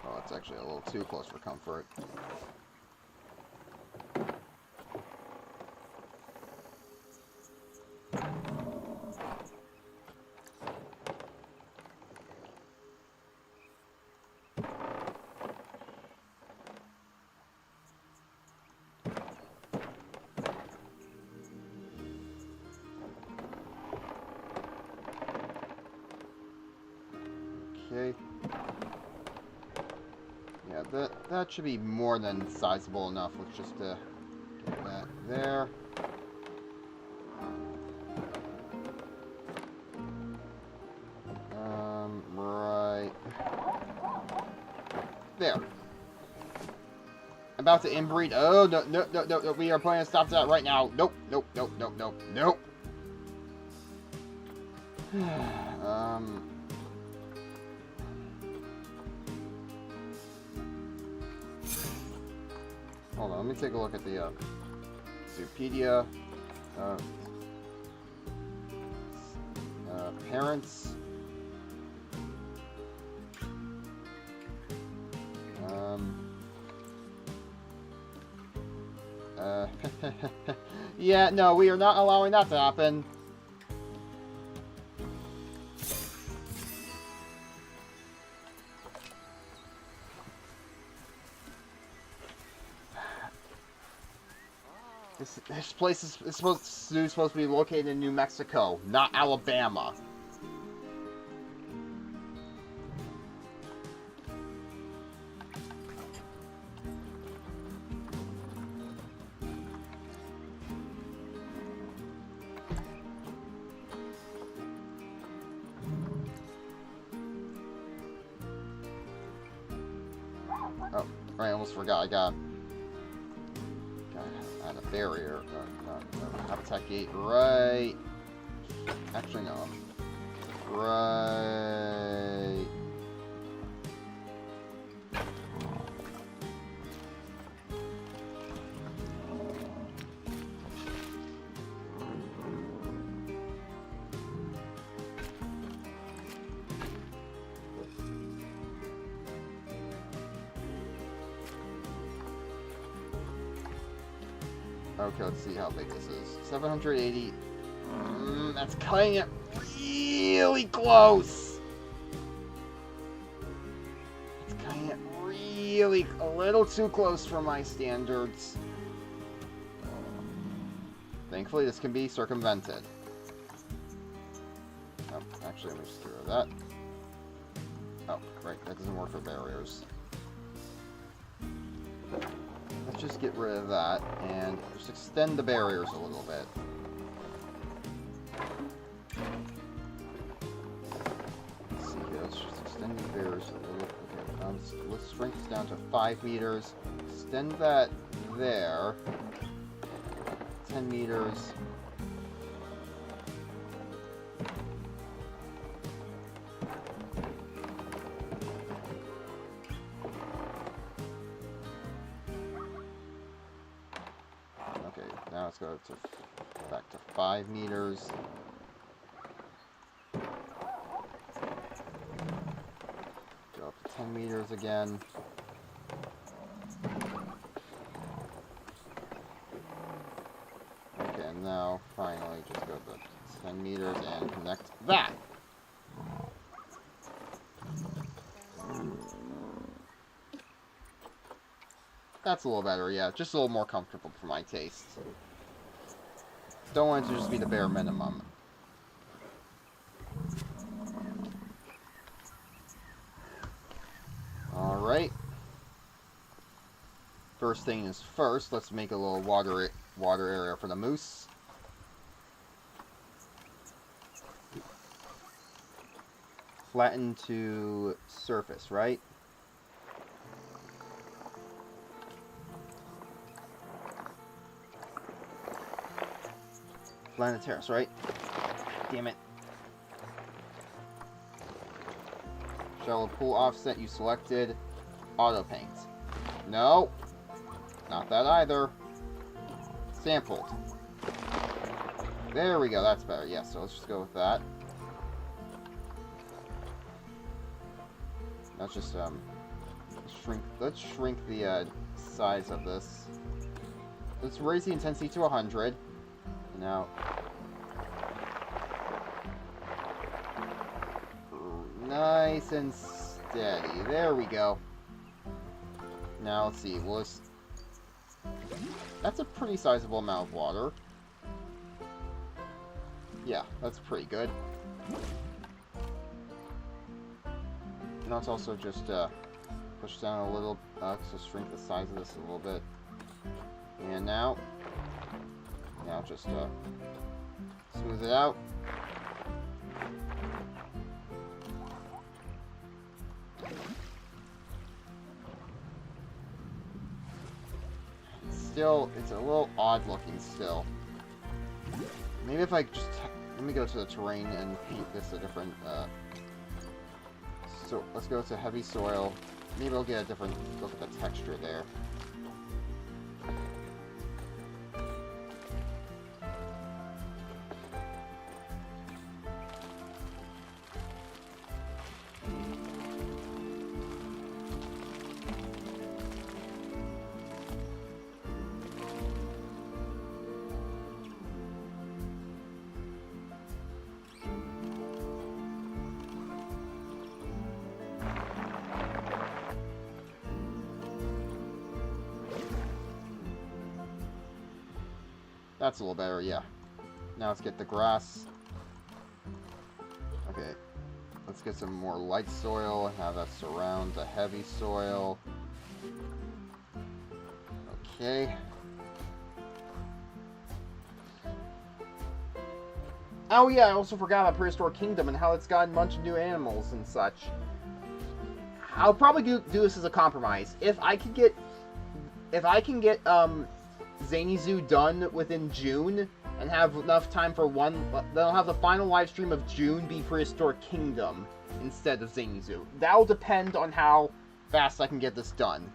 Oh, it's actually a little too close for comfort. Okay. Yeah, that should be more than sizable enough. Let's just get that there. Right there. About to inbreed. Oh, no. We are putting a stop to that right now. Nope. Hold on, let me take a look at the Zoopedia. Parents. Yeah, no, we are not allowing that to happen. This place is supposed to be located in New Mexico, not Alabama. Oh, I almost forgot. I got add a barrier. Habitat gate right. Actually, no. Right. Okay, let's see how big this is. 780. That's cutting it really close. It's cutting it really a little too close for my standards. Thankfully, this can be circumvented. Oh, actually, let me just get rid of that. Oh, right, that doesn't work for barriers. Let's just get rid of that and just extend the barriers a little bit. Let's see here, let's just extend the barriers a little bit. Okay, let's shrink this down to 5 meters. Extend that there. 10 meters. Now let's go back to 5 meters. Go up to 10 meters again. Okay, and now finally just go to 10 meters and connect that. That's a little better, yeah. Just a little more comfortable for my taste. Don't want it to just be the bare minimum. Alright. First thing is first, let's make a little water area for the moose. Flatten to surface, right? Flatten the terrace, right? Damn it. Shallow pool offset you selected. Auto paint. No. Not that either. Sampled. There we go, that's better. Yeah, so let's just go with that. Let's just, let's shrink the, size of this. Let's raise the intensity to 100. Now... nice and steady. There we go. Now, let's see. Well, that's a pretty sizable amount of water. Yeah, that's pretty good. And let's also just push down a little, so shrink the size of this a little bit. And now just smooth it out. Still, it's a little odd looking still. Maybe if I just... let me go to the terrain and paint this a different... so, let's go to heavy soil. Maybe I'll get a different look at the texture there. That's a little better, yeah. Now let's get the grass. Okay. Let's get some more light soil and have that surround the heavy soil. Okay. Oh yeah, I also forgot about Prehistoric Kingdom and how it's got a bunch of new animals and such. I'll probably do this as a compromise. If I can get Zany Zoo done within June and have enough time for one, then I'll have the final live stream of June be Prehistoric Kingdom instead of Zany Zoo. That'll depend on how fast I can get this done.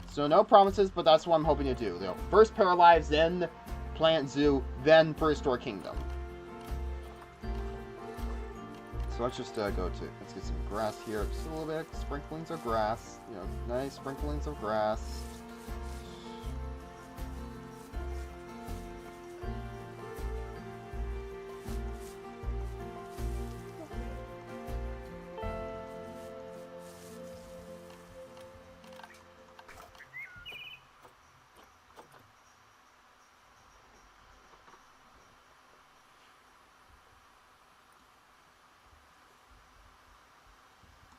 So no promises, but that's what I'm hoping to do. First Paralives, then Plant Zoo, then Prehistoric Kingdom. So let's just let's get some grass here, just a little bit, sprinklings of grass, you know, nice sprinklings of grass.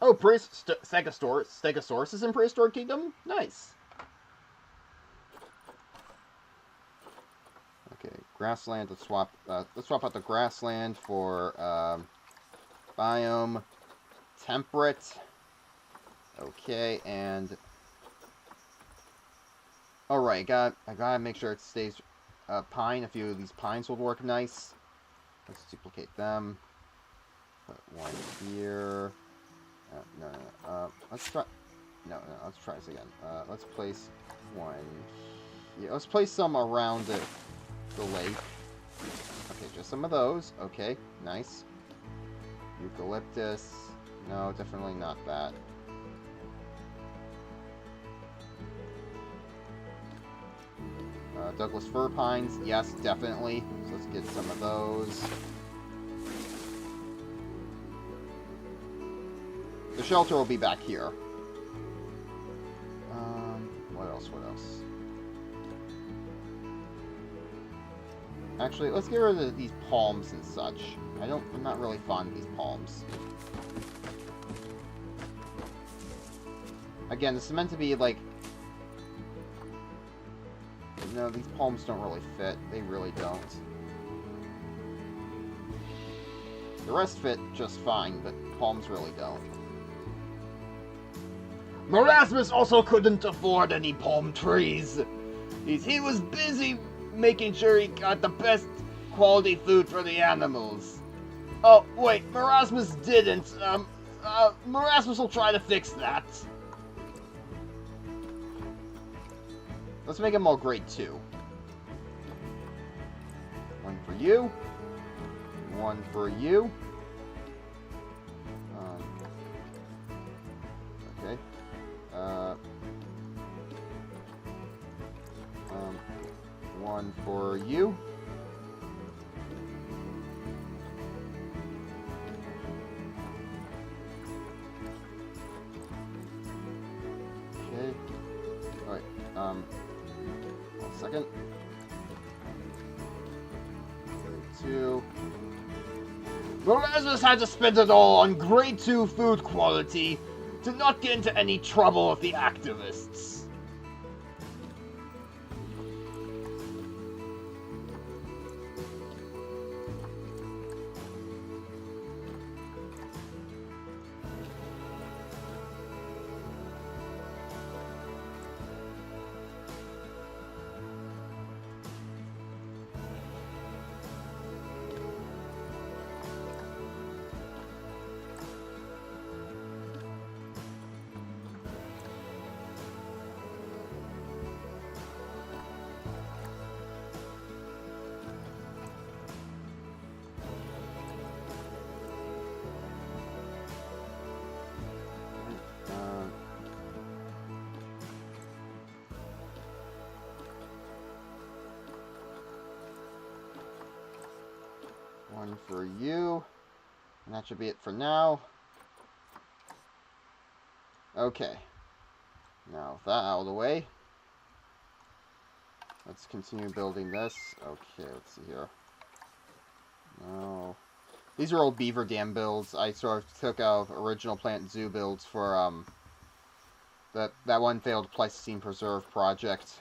Oh, Stegosaurus is in Prehistoric Kingdom? Nice. Okay, grassland. Let's swap out the grassland for biome temperate. Okay, and all right, I gotta make sure it stays pine. A few of these pines will work nice. Let's duplicate them. Put one here. No. Let's try. No. Let's try this again. Let's place one. Yeah, let's place some around the lake. Okay, just some of those. Okay, nice. Eucalyptus. No, definitely not that. Douglas fir pines. Yes, definitely. So let's get some of those. The shelter will be back here. What else? Actually, let's get rid of these palms and such. I'm not really fond of these palms. Again, this is meant to be like... No, these palms don't really fit. They really don't. The rest fit just fine, but palms really don't. Marasmus also couldn't afford any palm trees. He was busy making sure he got the best quality food for the animals. Oh, wait, Marasmus didn't. Marasmus will try to fix that. Let's make him all grade 2. for you. One for you. Okay. One for you. Okay. Alright, 1 second. 2. Well, Lazarus had to spend it all on grade 2 food quality to not get into any trouble with the activists. One for you. And that should be it for now. Okay. Now, with that out of the way, let's continue building this. Okay, let's see here. No. These are old beaver dam builds. I sort of took out of original plant zoo builds for, that one failed Pleistocene Preserve project.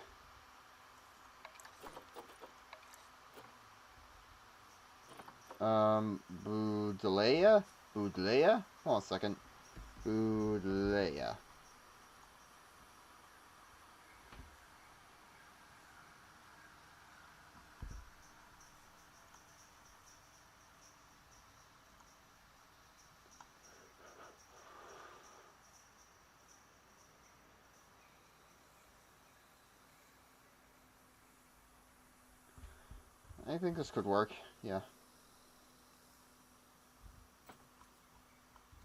Boudelea? Boudelea? Hold on a second. Boudelea. I think this could work, yeah.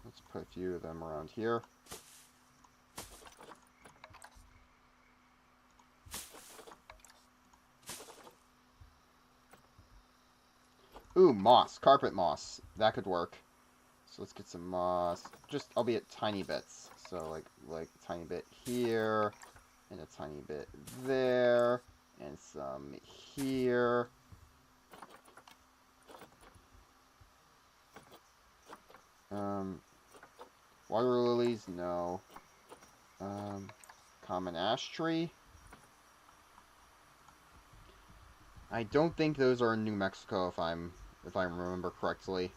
Let's put a few of them around here. Ooh, moss. Carpet moss. That could work. So let's get some moss. Just, albeit tiny bits. So, like a tiny bit here, and a tiny bit there, and some here. Water lilies, no. Common ash tree. I don't think those are in New Mexico if I remember correctly.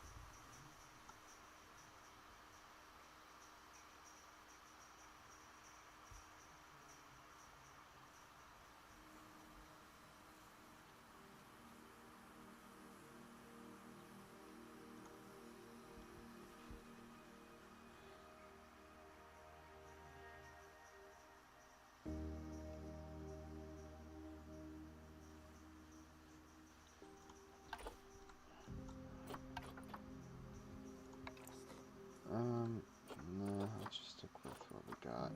No, let's just stick with what we got.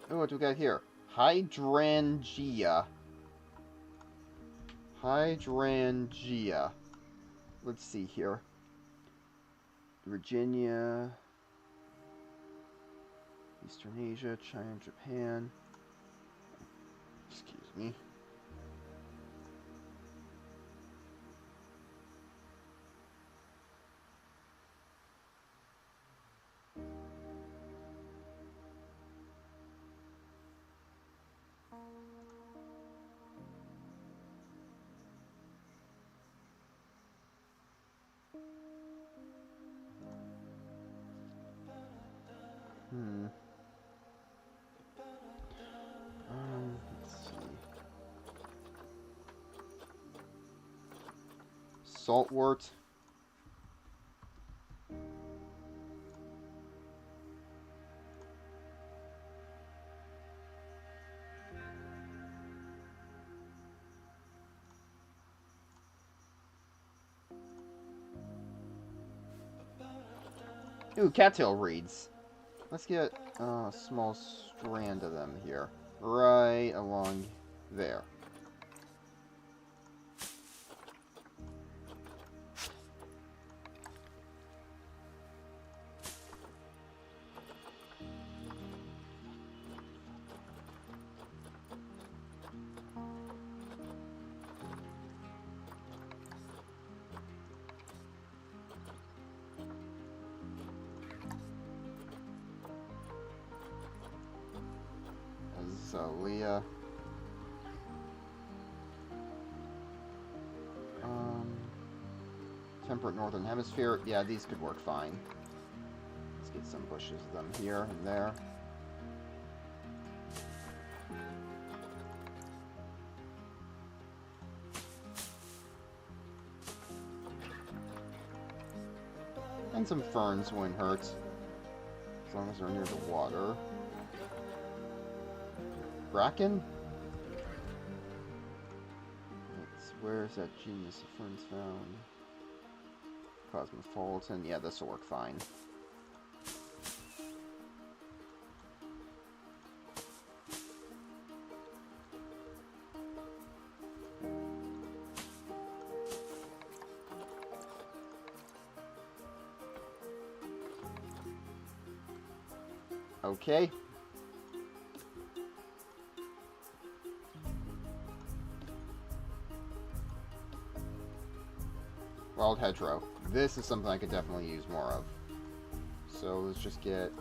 Oh, what do we got here? Hydrangea. Hydrangea. Let's see here. Virginia. Eastern Asia, China, Japan. Excuse me. Let's see. Saltwort. Ooh, cattail reeds. Let's get a small strand of them here. Right along there. Azalea. Temperate Northern Hemisphere. Yeah, these could work fine. Let's get some bushes of them here and there. And some ferns wouldn't hurt. As long as they're near the water. Bracken? Where's that genius of ferns found? Cosmopolitan. Yeah, this will work fine. Okay. Wild hedgerow. This is something I could definitely use more of. So let's just get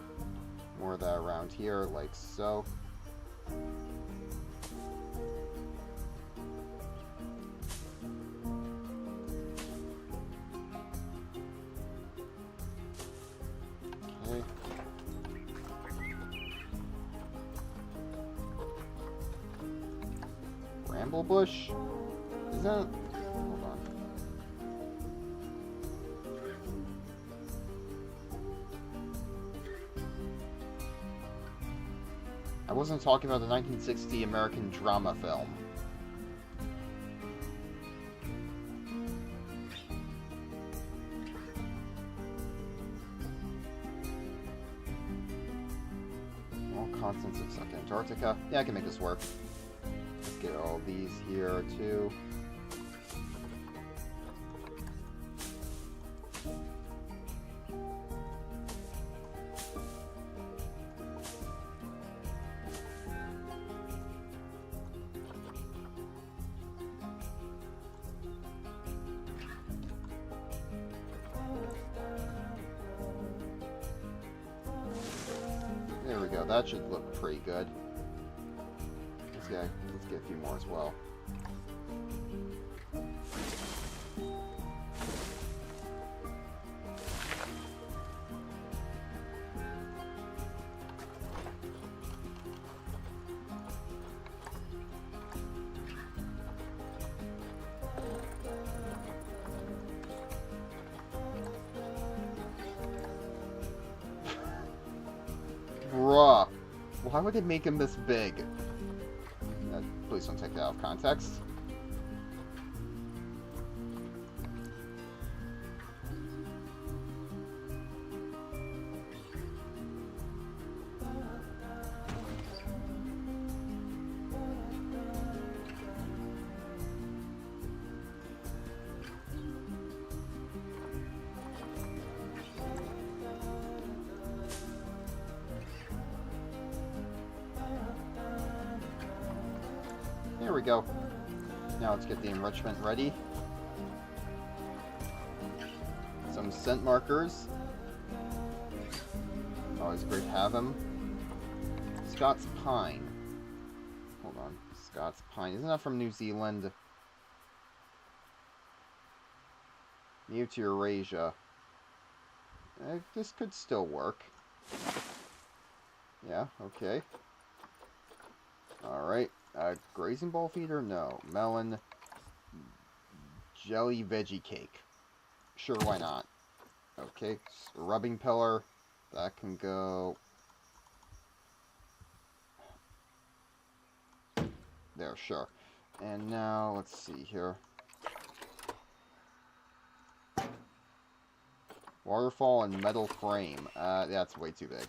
more of that around here, like so. Okay. Bramblebush? Is that... Hold on. I wasn't talking about the 1960 American drama film. All continents except Antarctica. Yeah, I can make this work. Let's get all these here, too. There we go. That should look pretty good. Let's get a few more as well. Bruh. Why would it make him this big? Please don't take that out of context. There we go. Now let's get the enrichment ready. Some scent markers. Always great to have them. Scots Pine. Hold on. Scots Pine. Isn't that from New Zealand? New to Eurasia. This could still work. Yeah, okay. Alright. Grazing ball feeder? No. Melon. Jelly veggie cake. Sure, why not? Okay. Rubbing pillar. That can go... There, sure. And now, let's see here. Waterfall and metal frame. That's way too big.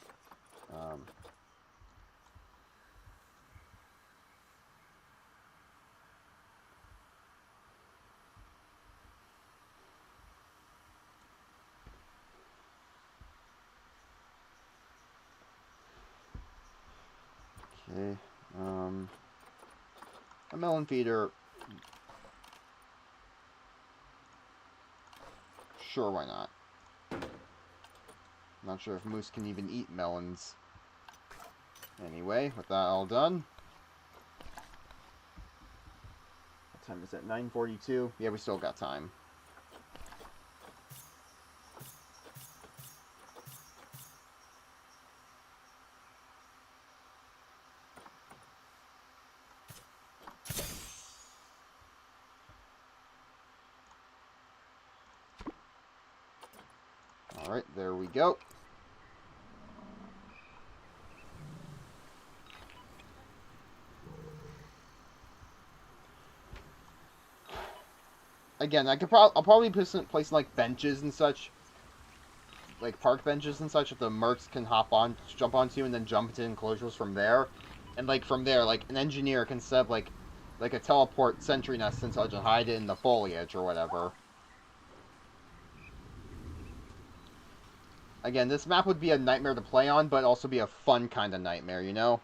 Okay. A melon feeder. Sure, why not? Not sure if moose can even eat melons. Anyway, with that all done. What time is it? 9:42? Yeah, we still got time. Alright, there we go. Again, I'll probably place like benches and such, like park benches and such, that the mercs can jump onto, and then jump into enclosures from there. And like from there, like an engineer can set up like a teleport sentry nest and such and hide it in the foliage or whatever. Again, this map would be a nightmare to play on, but also be a fun kind of nightmare, you know?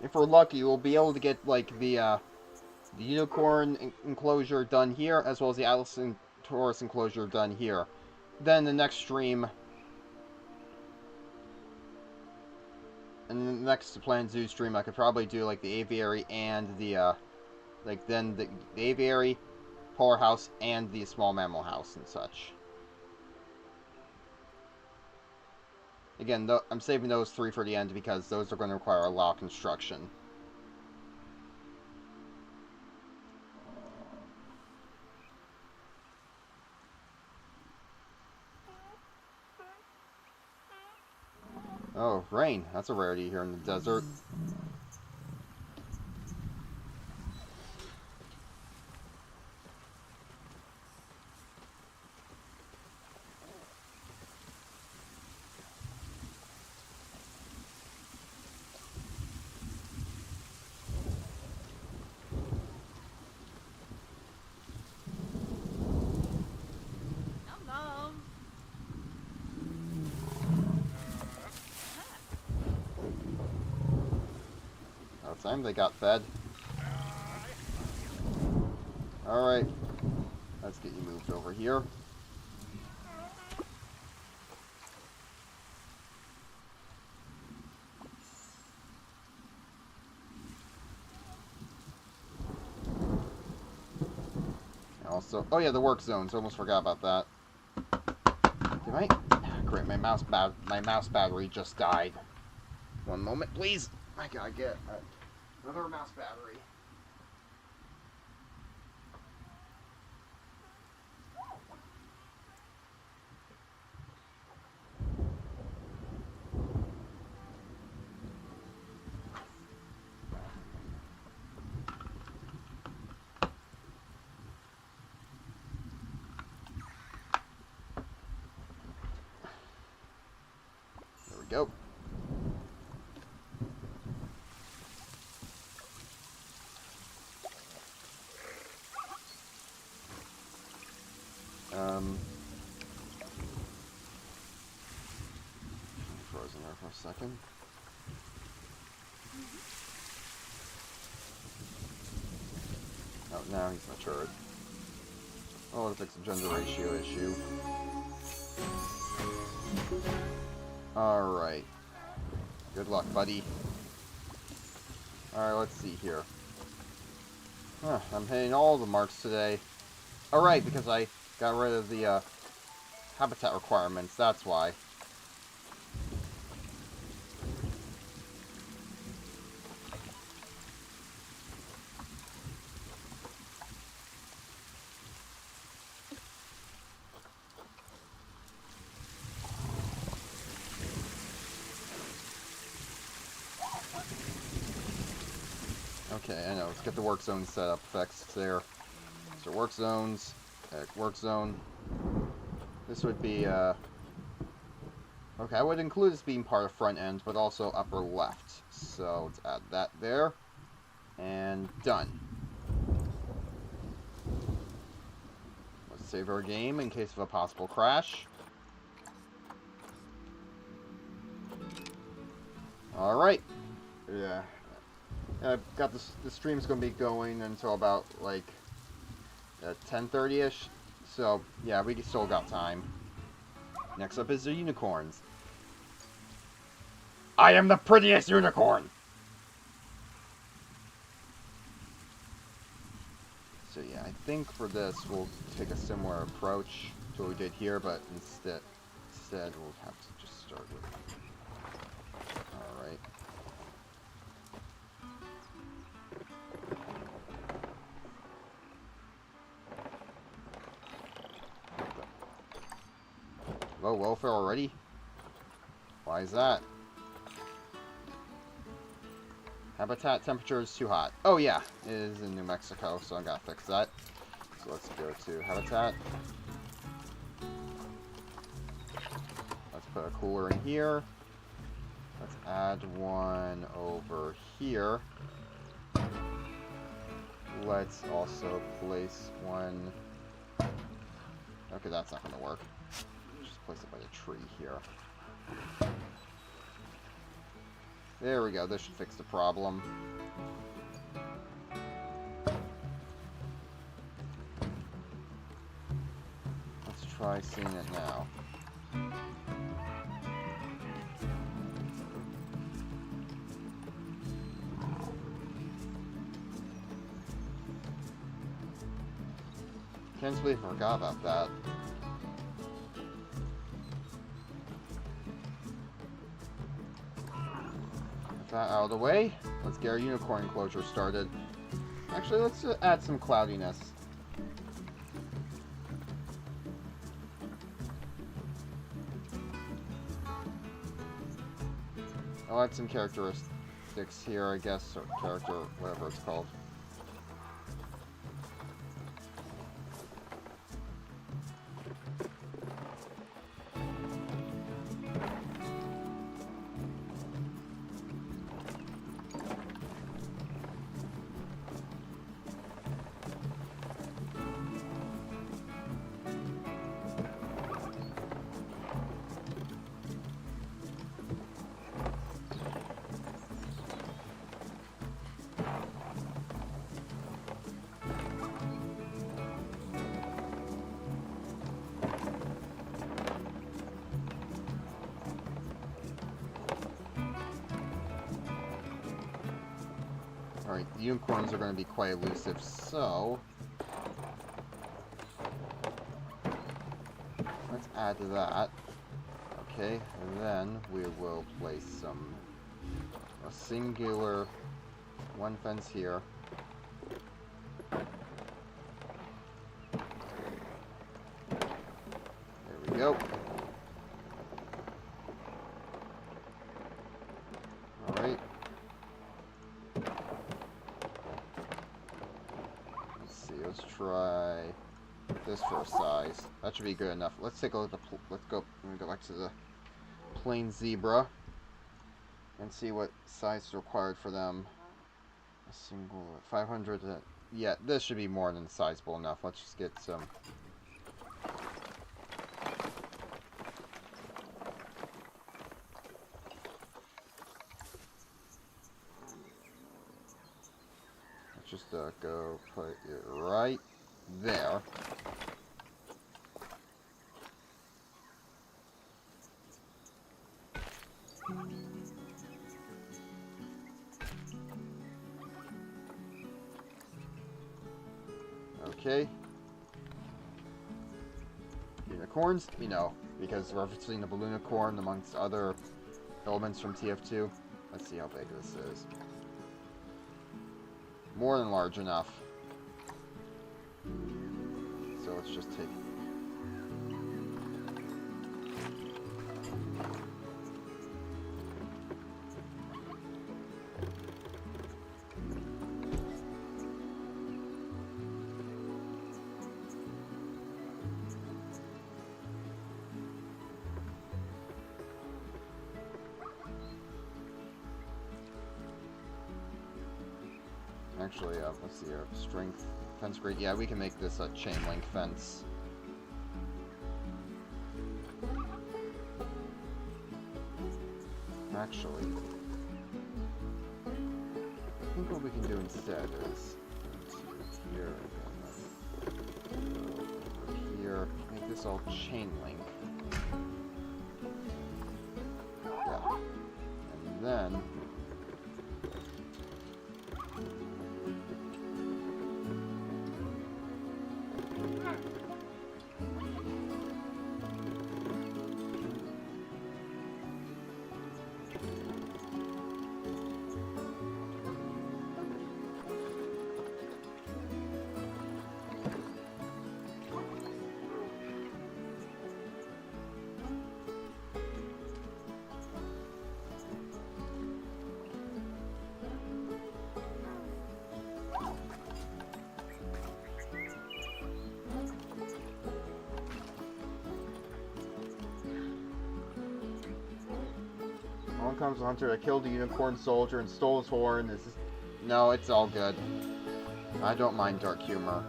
If we're lucky, we'll be able to get like the unicorn enclosure done here, as well as the Atlas and Taurus enclosure done here. Then the next stream, and the next Planet Zoo stream, I could probably do like the aviary and the the aviary, polar house, and the small mammal house and such. Again, I'm saving those 3 for the end because those are going to require a lot of construction. Oh, rain. That's a rarity here in the desert. Time they got fed. Alright. Let's get you moved over here. Also, oh yeah, the work zones. Almost forgot about that. Great, my mouse battery just died. One moment, please. I gotta get another mouse battery. we go. Frozen there for a second. Oh, now he's matured. Oh, to fix a gender ratio issue. Alright. Good luck, buddy. Alright, let's see here. Huh, I'm hitting all the marks today. Alright, because I got rid of the habitat requirements, that's why. Okay, I know. Let's get the work zone set up fixed there. So work zones, work zone. This would be, okay, I would include this being part of front end, but also upper left. So let's add that there. And done. Let's save our game in case of a possible crash. Alright. Yeah. I've got this. The stream's going to be going until about like 10:30ish. So yeah, we still got time. Next up is the unicorns. I am the prettiest unicorn. So yeah, I think for this we'll take a similar approach to what we did here, but instead we'll have to just start with. All right. Low welfare already? Why is that? Habitat temperature is too hot. Oh yeah, it is in New Mexico, so I gotta fix that. So let's go to habitat. Let's put a cooler in here. Let's add one over here. Let's also place one. Okay, that's not gonna work. Just place it by the tree here. There we go, this should fix the problem. Let's try seeing it now. Can't believe I forgot about that. That out of the way. Let's get our unicorn enclosure started. Actually, let's add some cloudiness. I'll add some characteristics here, I guess, or character, whatever it's called. Alright, the unicorns are going to be quite elusive, so let's add that. Okay, and then we will place a singular one fence here. There we go. Alright. Let's try this for a size. That should be good enough. Let's take a look at the. Let me go back to the plain zebra and see what size is required for them. A single 500. Yeah, this should be more than sizable enough. Let's just get some. Let's just go put it right there. Okay. Unicorns? You know, because referencing the balloonicorn amongst other elements from TF2. Let's see how big this is. More than large enough. So let's just take... Actually, let's see, strength fence grade. Yeah, we can make this a chain link fence. Actually, I think what we can do instead is here and over here, make this all chain link. Yeah, and then. Along comes a hunter that killed a unicorn soldier and stole his horn. This is... No, it's all good. I don't mind dark humor.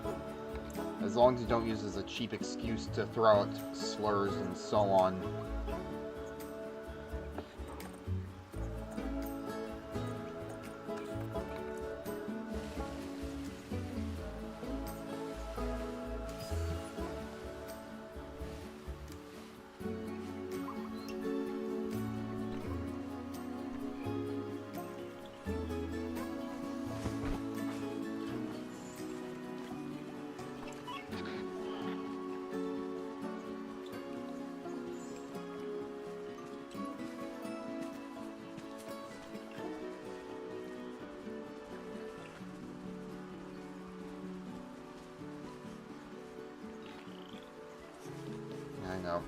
As long as you don't use it as a cheap excuse to throw out slurs and so on. I know.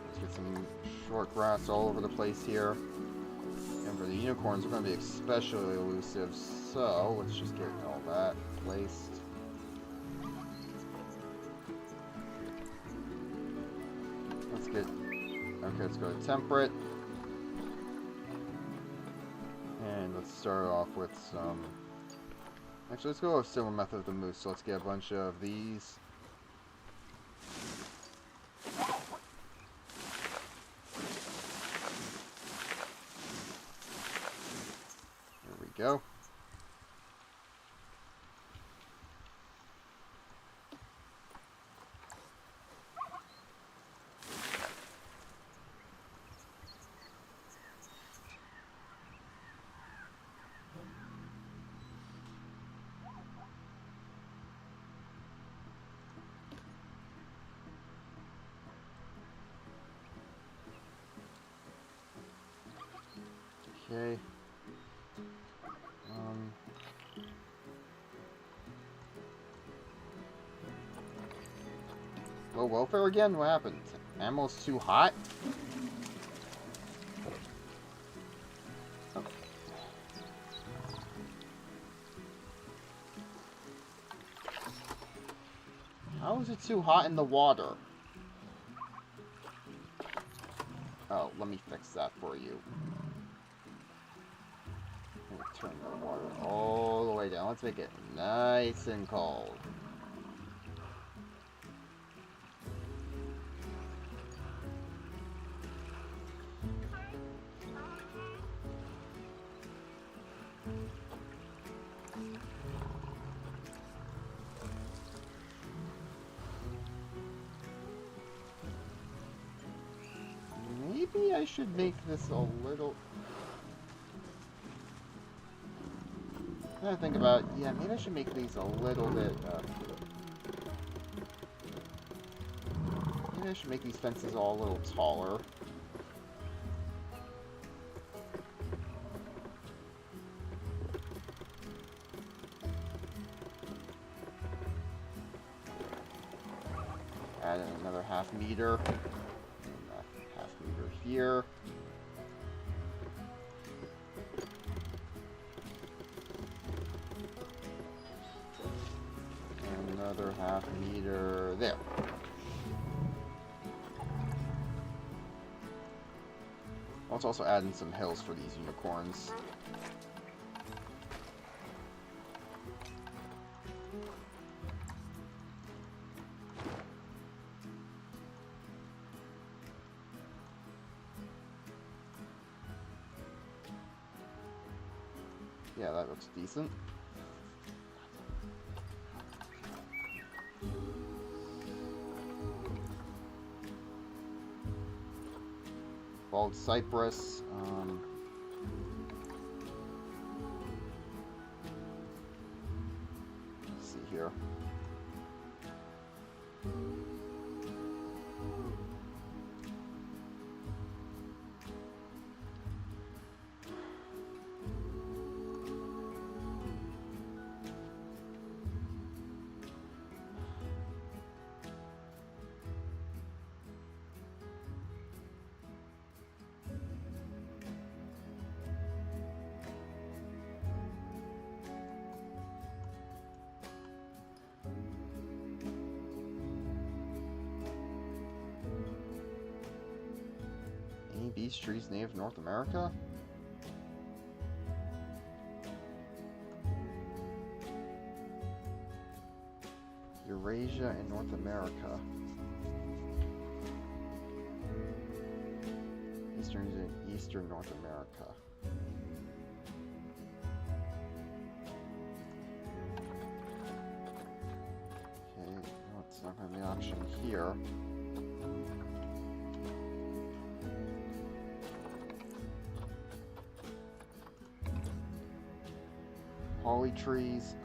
Let's get some short grass all over the place here. And for the unicorns, we're going to be especially elusive, so let's just get all that placed. Let's get... Okay, let's go to temperate. And let's start off with some... Actually, let's go with a similar method of the moose. So let's get a bunch of these. There we go. Okay. Low welfare again? What happened? Ammo's too hot? How is it too hot in the water? Oh, let me fix that for you. Let me turn the water all the way down. Let's make it nice and cold. Maybe I should make this a little... I think about, yeah, maybe I should make these a little bit, maybe I should make these fences all a little taller. Add in another half meter. And a half meter here. And another half meter there. Let's also add in some hills for these unicorns. Yeah, that looks decent. Bald cypress. Let's see here. Any beech trees native to North America? Eurasia and North America. Eastern North America. Okay, no, it's not going to be an option here. Holly trees,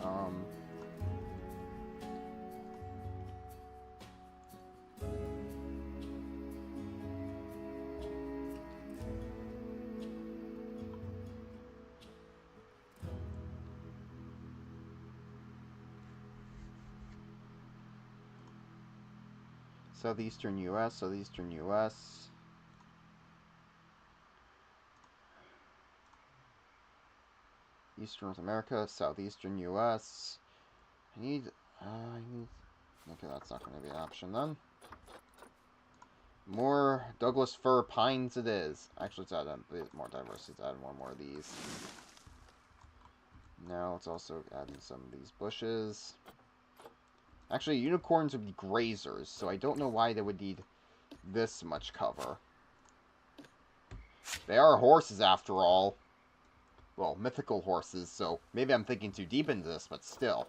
Southeastern US, Southeastern US. Eastern North America, Southeastern US. I need, okay, that's not going to be an option then. More Douglas fir pines it is. Actually, let's add a bit more diversity. Let's add one more of these. Now let's also add in some of these bushes. Actually, unicorns would be grazers, so I don't know why they would need this much cover. They are horses, after all. Well, mythical horses, so maybe I'm thinking too deep into this, but still.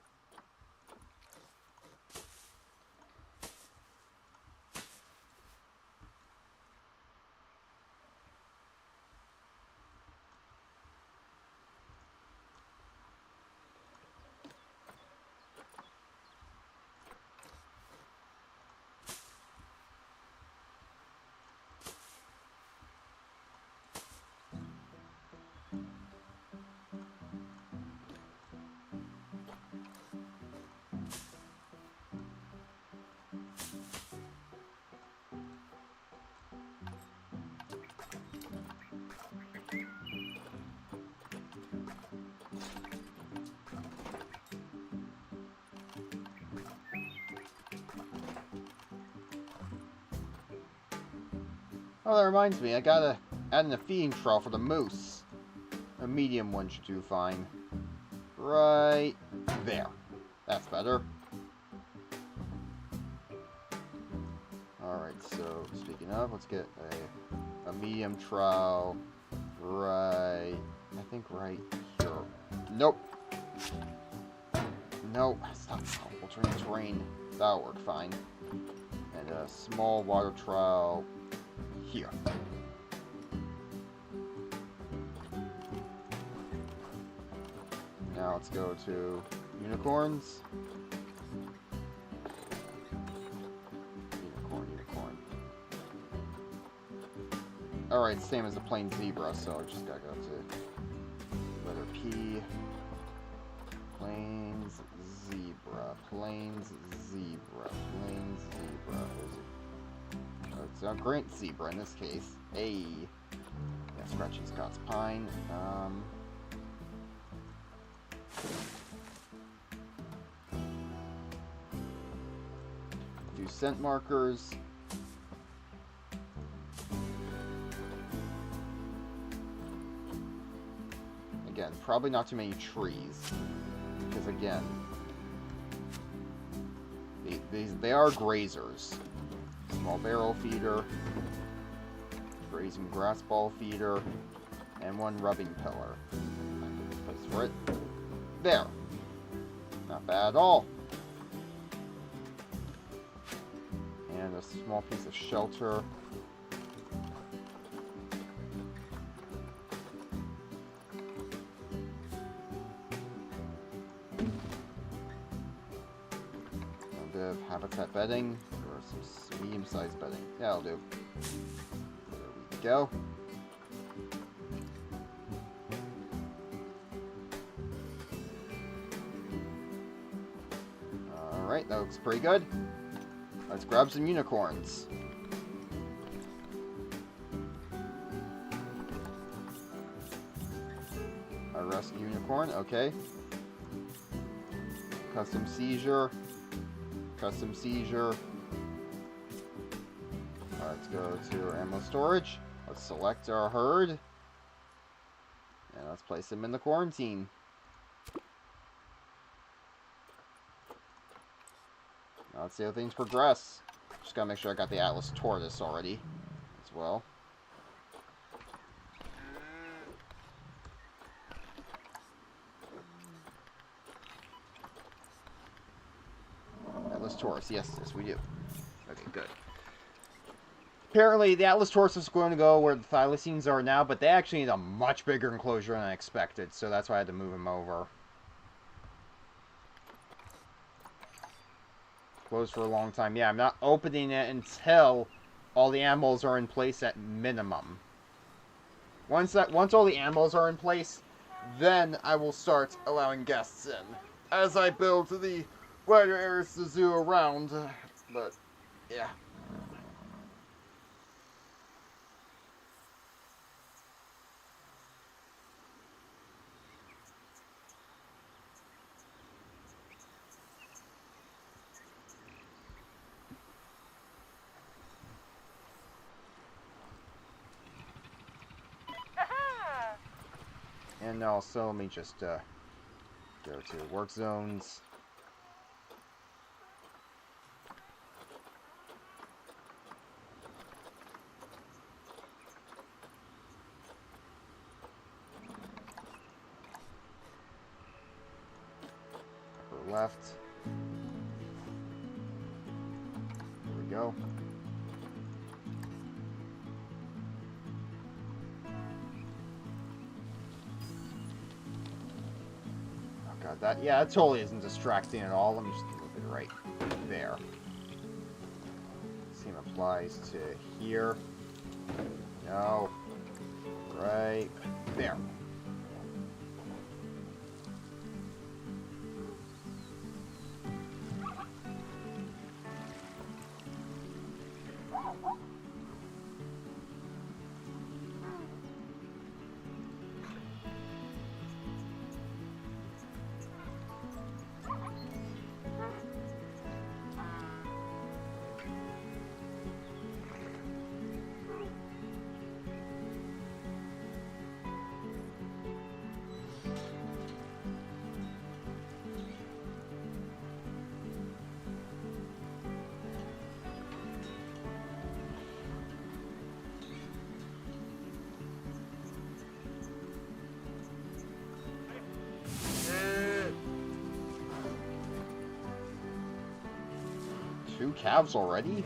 Oh, that reminds me, I gotta add in a feeding trough for the moose. A medium one should do fine. Right there. That's better. Alright, so speaking of, let's get a medium trout right, I think right here. Nope. Nope. Stop. Alternate terrain. That'll work fine. And a small water trout here. Now let's go to unicorns. Unicorn. Alright, same as the plain zebra, so I just gotta go to letter P. Plains zebra. Oh, it's a great zebra in this case. A. Yeah, Scratching Scots pine. Do scent markers. Again, probably not too many trees, because again, they are grazers. Small barrel feeder, grazing grass ball feeder, and one rubbing pillar. Place for it. There. Not bad at all. And a small piece of shelter. A bit of habitat bedding, or some medium-sized bedding. That'll do. There we go. Alright, that looks pretty good. Let's grab some unicorns. Arrest unicorn, okay. Custom seizure. Custom seizure. Alright, let's go to our ammo storage. Let's select our herd. And let's place them in the quarantine. Now let's see how things progress. Just gotta make sure I got the Atlas Tortoise already as well. Atlas Taurus, yes, we do. Okay, good. Apparently, the Atlas Taurus is going to go where the thylacines are now, but they actually need a much bigger enclosure than I expected, so that's why I had to move him over. Closed for a long time. Yeah, I'm not opening it until all the animals are in place at minimum. Once all the animals are in place, then I will start allowing guests in. As I build the wider areas of the zoo around. But, yeah. And also, let me just go to work zones. Upper left. There we go. God, that totally isn't distracting at all. Let me just move it right there. Same applies to here. No. Right there. 2 calves already?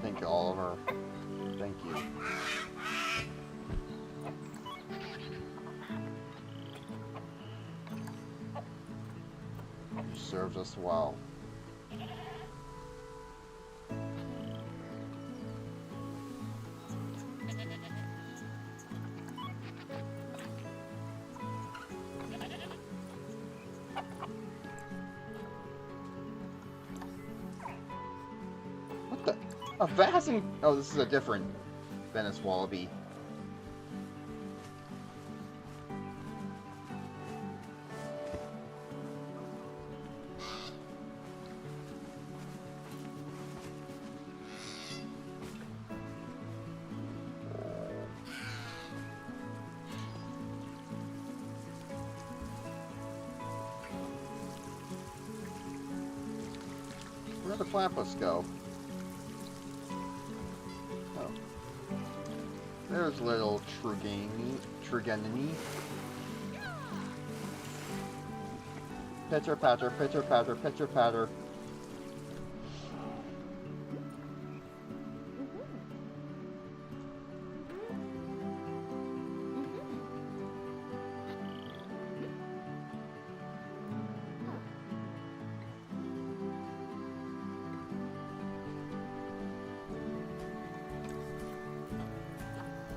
Thank you, Oliver. Thank you. You served us well. What the? A vast... Oh, this is a different Venice wallaby. Where'd the platypus go? Oh. There's little Truganini. Pitter patter, pitter patter, pitter patter.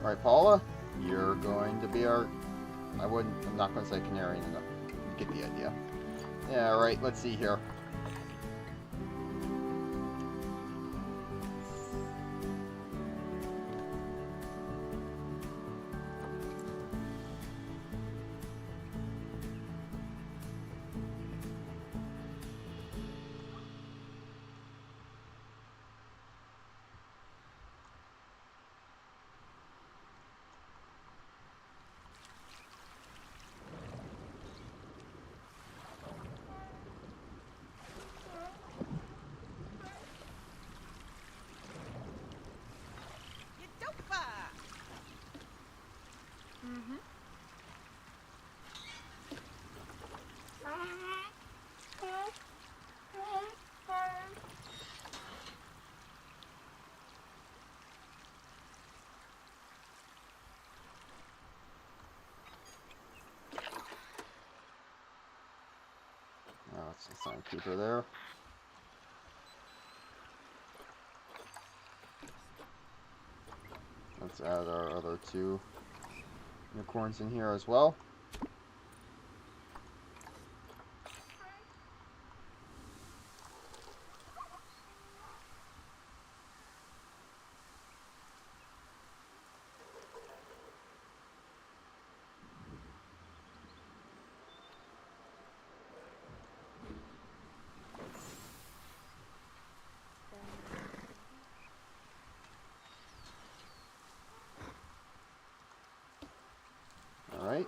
Alright, Paula, you're going to be our... I'm not going to say canary, no. You get the idea. Yeah, alright, let's see here. Oh, it's a sign keeper there. Let's add our other 2 unicorns in here as well. Alright.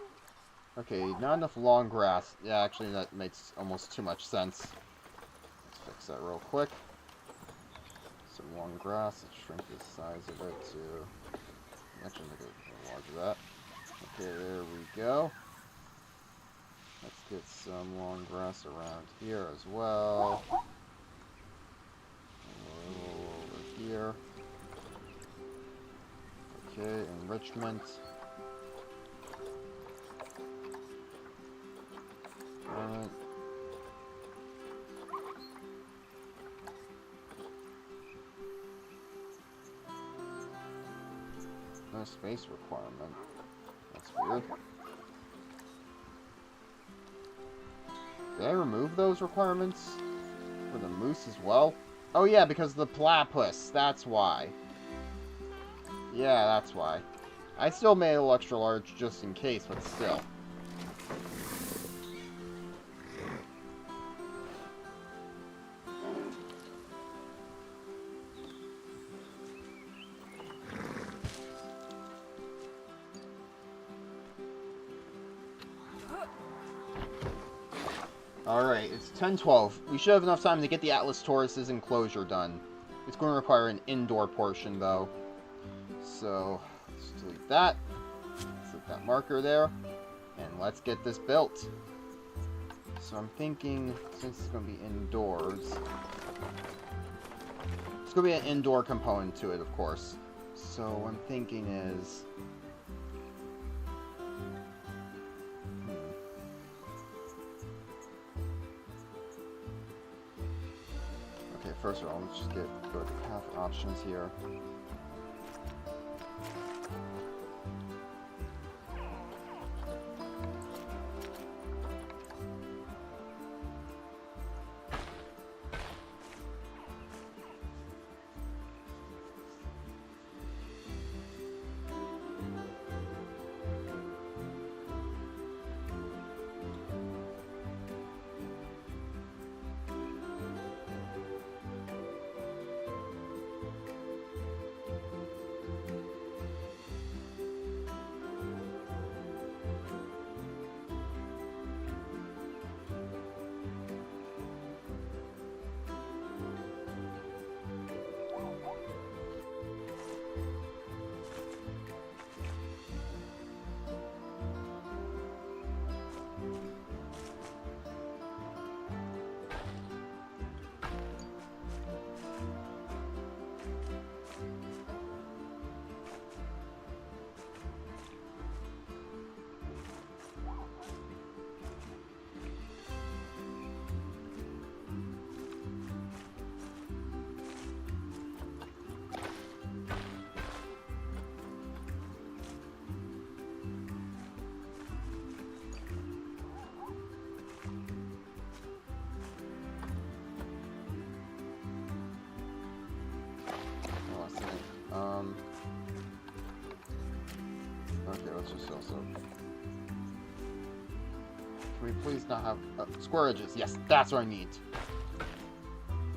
Okay, not enough long grass. Yeah, actually that makes almost too much sense. Let's fix that real quick. Some long grass. Let's shrink the size of it to... Actually, make it a little larger that. Okay, there we go. Let's get some long grass around here as well. A little over here. Okay, enrichment. Alright. No space requirement. That's weird. Did I remove those requirements for the moose as well? Oh yeah, because the platypus. That's why. Yeah, that's why. I still made a little extra large just in case, but still. Alright, it's 10:12. We should have enough time to get the Atlas Taurus's enclosure done. It's going to require an indoor portion, though. So, let's delete that. Set that marker there. And let's get this built. So I'm thinking, since it's going to be indoors... It's going to be an indoor component to it, of course. So what I'm thinking is... Okay, first of all, let's just go to the path options here. Okay, let's just also... Can we please not have... square edges? Yes, that's what I need.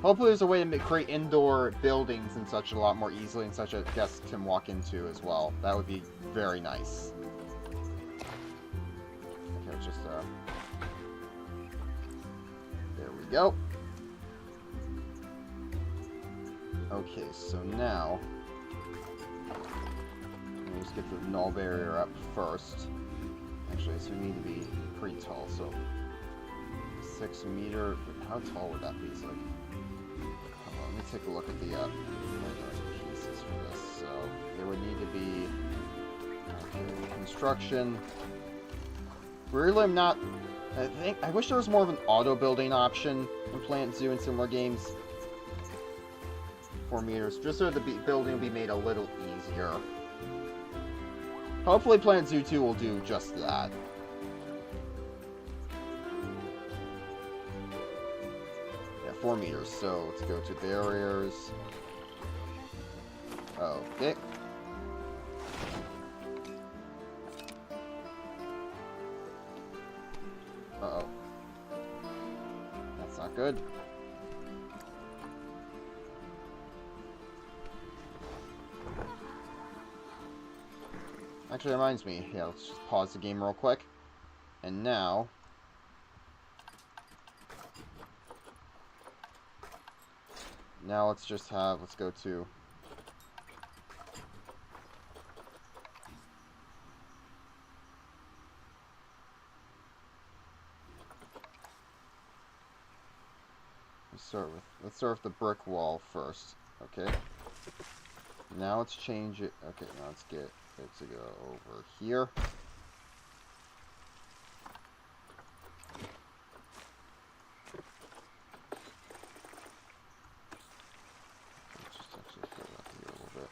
Hopefully there's a way to create indoor buildings and such a lot more easily and such a guest can walk into as well. That would be very nice. Okay, let's just... There we go. Okay, so now... Let's get the null barrier up first. Actually, this would need to be pretty tall, so 6 meter. How tall would that be? So, hold on, let me take a look at the pieces for this. So there would need to be construction. Really, I'm not. I wish there was more of an auto building option in Plant Zoo and similar games. 4 meters, just so the building will be made a little easier. Hopefully Plant Zoo 2 will do just that. Yeah, 4 meters, so let's go to barriers. Okay. Uh-oh. That's not good. Actually, reminds me. Yeah, let's just pause the game real quick. And now... Now let's just have... Let's go to... Let's start with the brick wall first. Okay. Now let's change it. Okay, now let's get it to go over here. Let's just actually fill that here a little bit.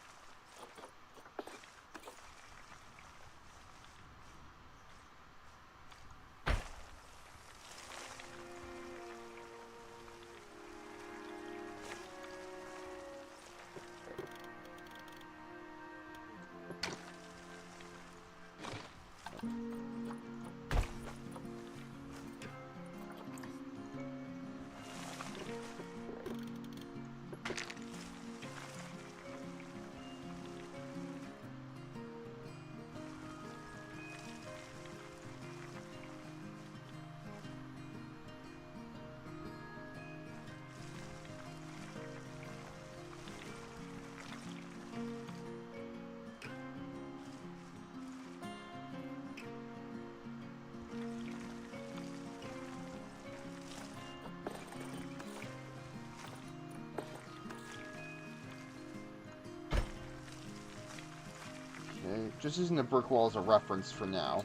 Just using the brick wall as a reference for now.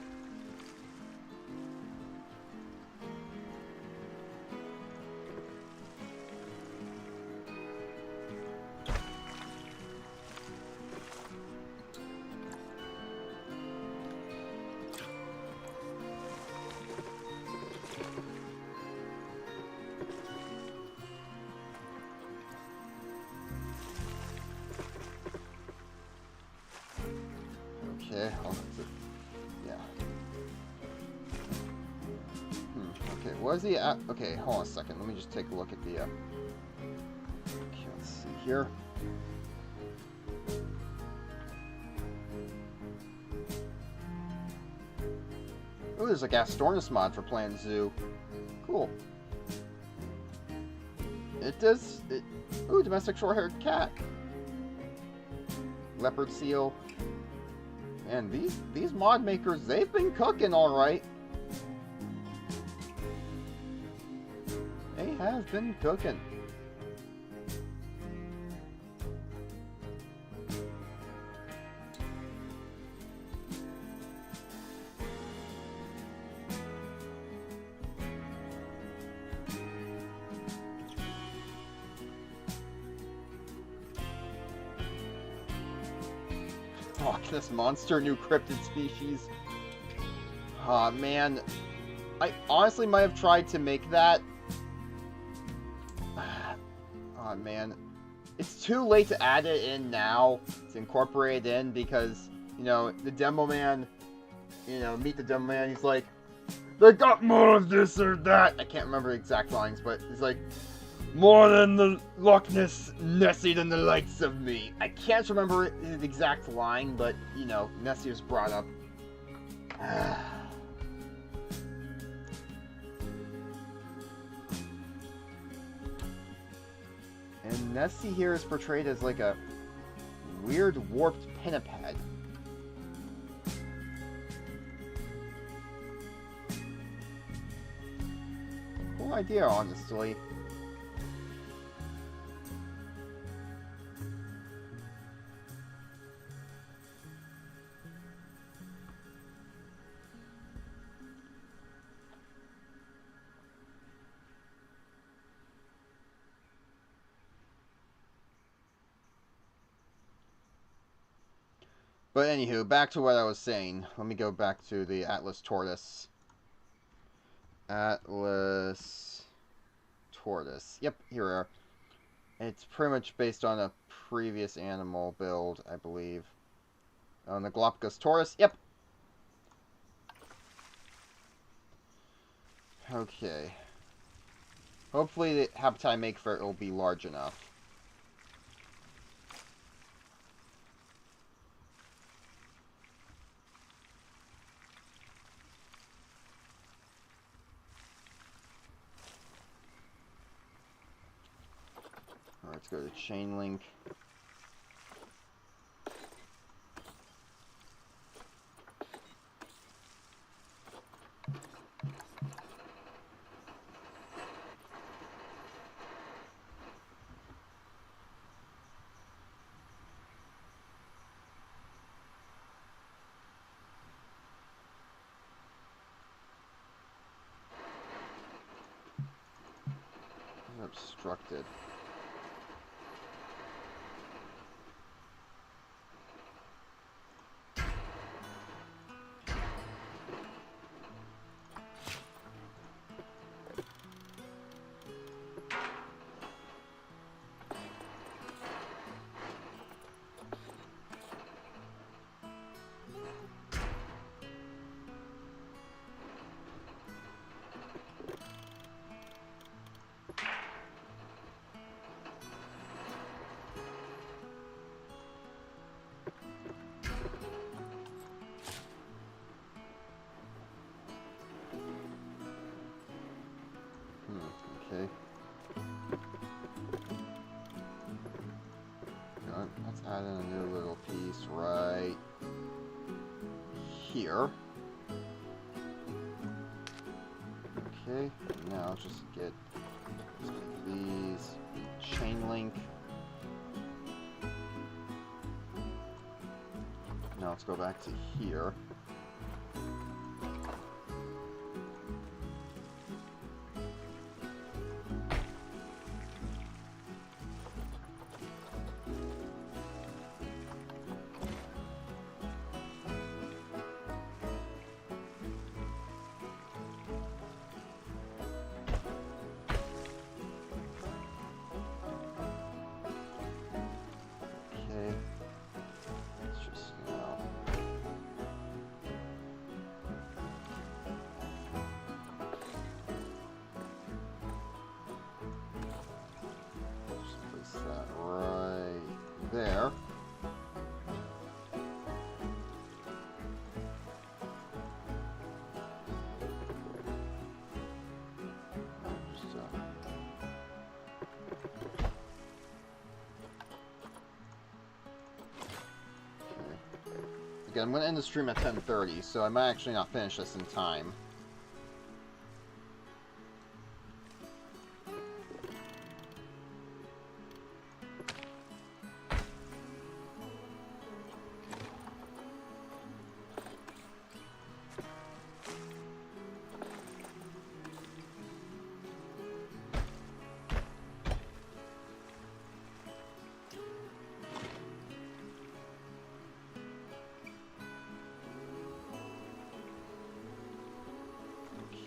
Okay, yeah. Okay, what is the... okay, hold on a second. Let me just take a look at the... okay, let's see here. Oh, there's a Gastornis mod for Plant Zoo. Cool. It does... ooh, domestic short-haired cat. Leopard seal. And these mod makers, they've been cooking alright. They have been cooking. Fuck, this monster, new cryptid species. Aw, man. I honestly might have tried to make that. Aw, man. It's too late to add it in now, to incorporate it in, because, you know, the demo man, you know, meet the demo man, he's like, they got more of this or that. I can't remember the exact lines, but he's like, more than the Loch Ness Nessie than the likes of me. I can't remember the exact line, but, you know, Nessie was brought up. And Nessie here is portrayed as like a weird warped pinniped. Cool idea, honestly. But anywho, back to what I was saying. Let me go back to the Atlas Tortoise. Atlas Tortoise. Yep, here we are. It's pretty much based on a previous animal build, I believe. On the Galapagos Taurus. Yep. Okay. Hopefully the habitat I make for it will be large enough. Alright, let's go to chain link. Obstructed. Okay. Let's add in a new little piece right here. Okay, now just get these chain link. Now Now let's go back to here. There. Again, I'm going to end the stream at 10:30, so I might actually not finish this in time.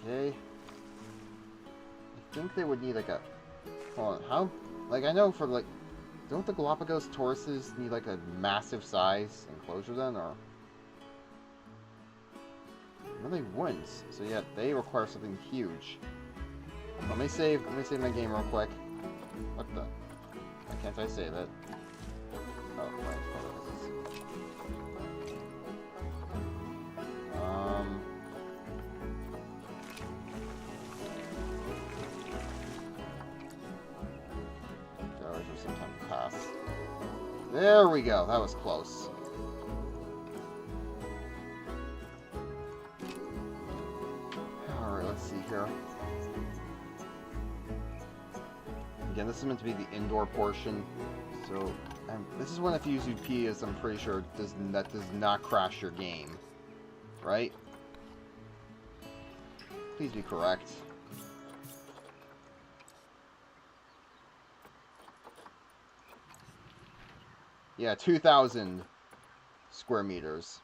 Okay. I think they would need like a... Hold on, how... Like, I know for like... Don't the Galapagos tortoises need like a massive size enclosure then, or... No, they wouldn't. So yeah, they require something huge. Let me save my game real quick. What the... Why can't I save it? Oh, right. Some time to pass. There we go. That was close. Alright, let's see here. Again, this is meant to be the indoor portion. So, this is one if you use UP is, I'm pretty sure, that does not crash your game. Right? Please be correct. Yeah, 2,000 square meters.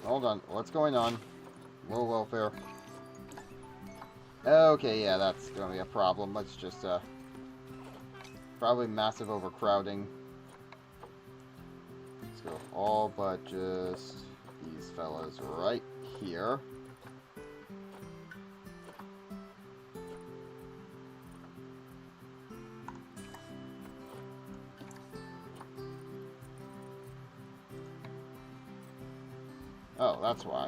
Hold on. What's going on? Low welfare. Okay, yeah, that's gonna be a problem. Let's just, probably massive overcrowding. Let's go all but just these fellas right here. Oh, that's why.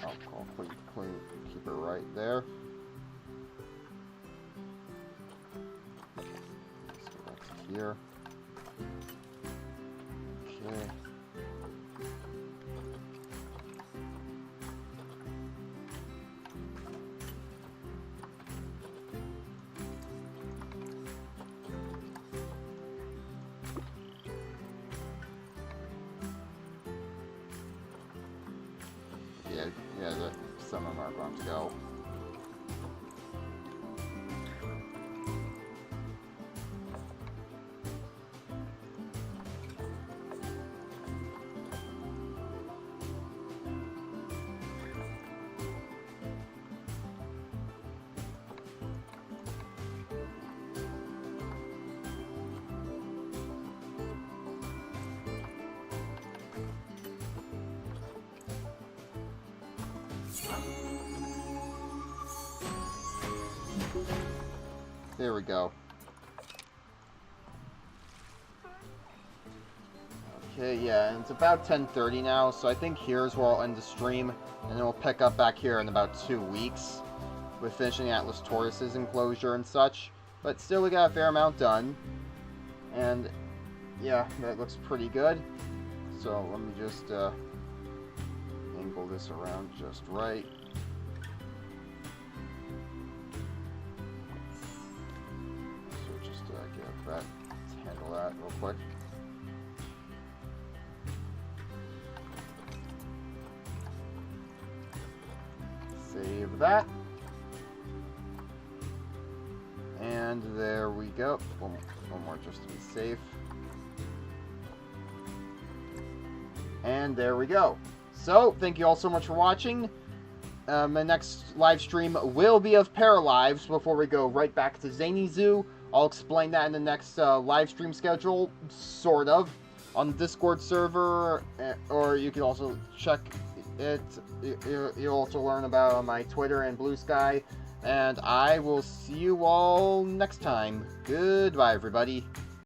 I'll keep it right there. So that's here. Okay. Yeah, some of them are going to go. There we go. Okay, yeah, and it's about 10:30 now, so I think here's where I'll end the stream, and then we'll pick up back here in about 2 weeks with finishing Atlas Taurus's enclosure and such. But still, we got a fair amount done, and yeah, that looks pretty good. So let me just angle this around just right. Let's handle that real quick. Save that. And there we go. One more just to be safe. And there we go. So, thank you all so much for watching. My next live stream will be of Paralives before we go right back to Zany Zoo. I'll explain that in the next live stream schedule, sort of, on the Discord server, or you can also check it. You'll also learn about it on my Twitter and Blue Sky, and I will see you all next time. Goodbye, everybody.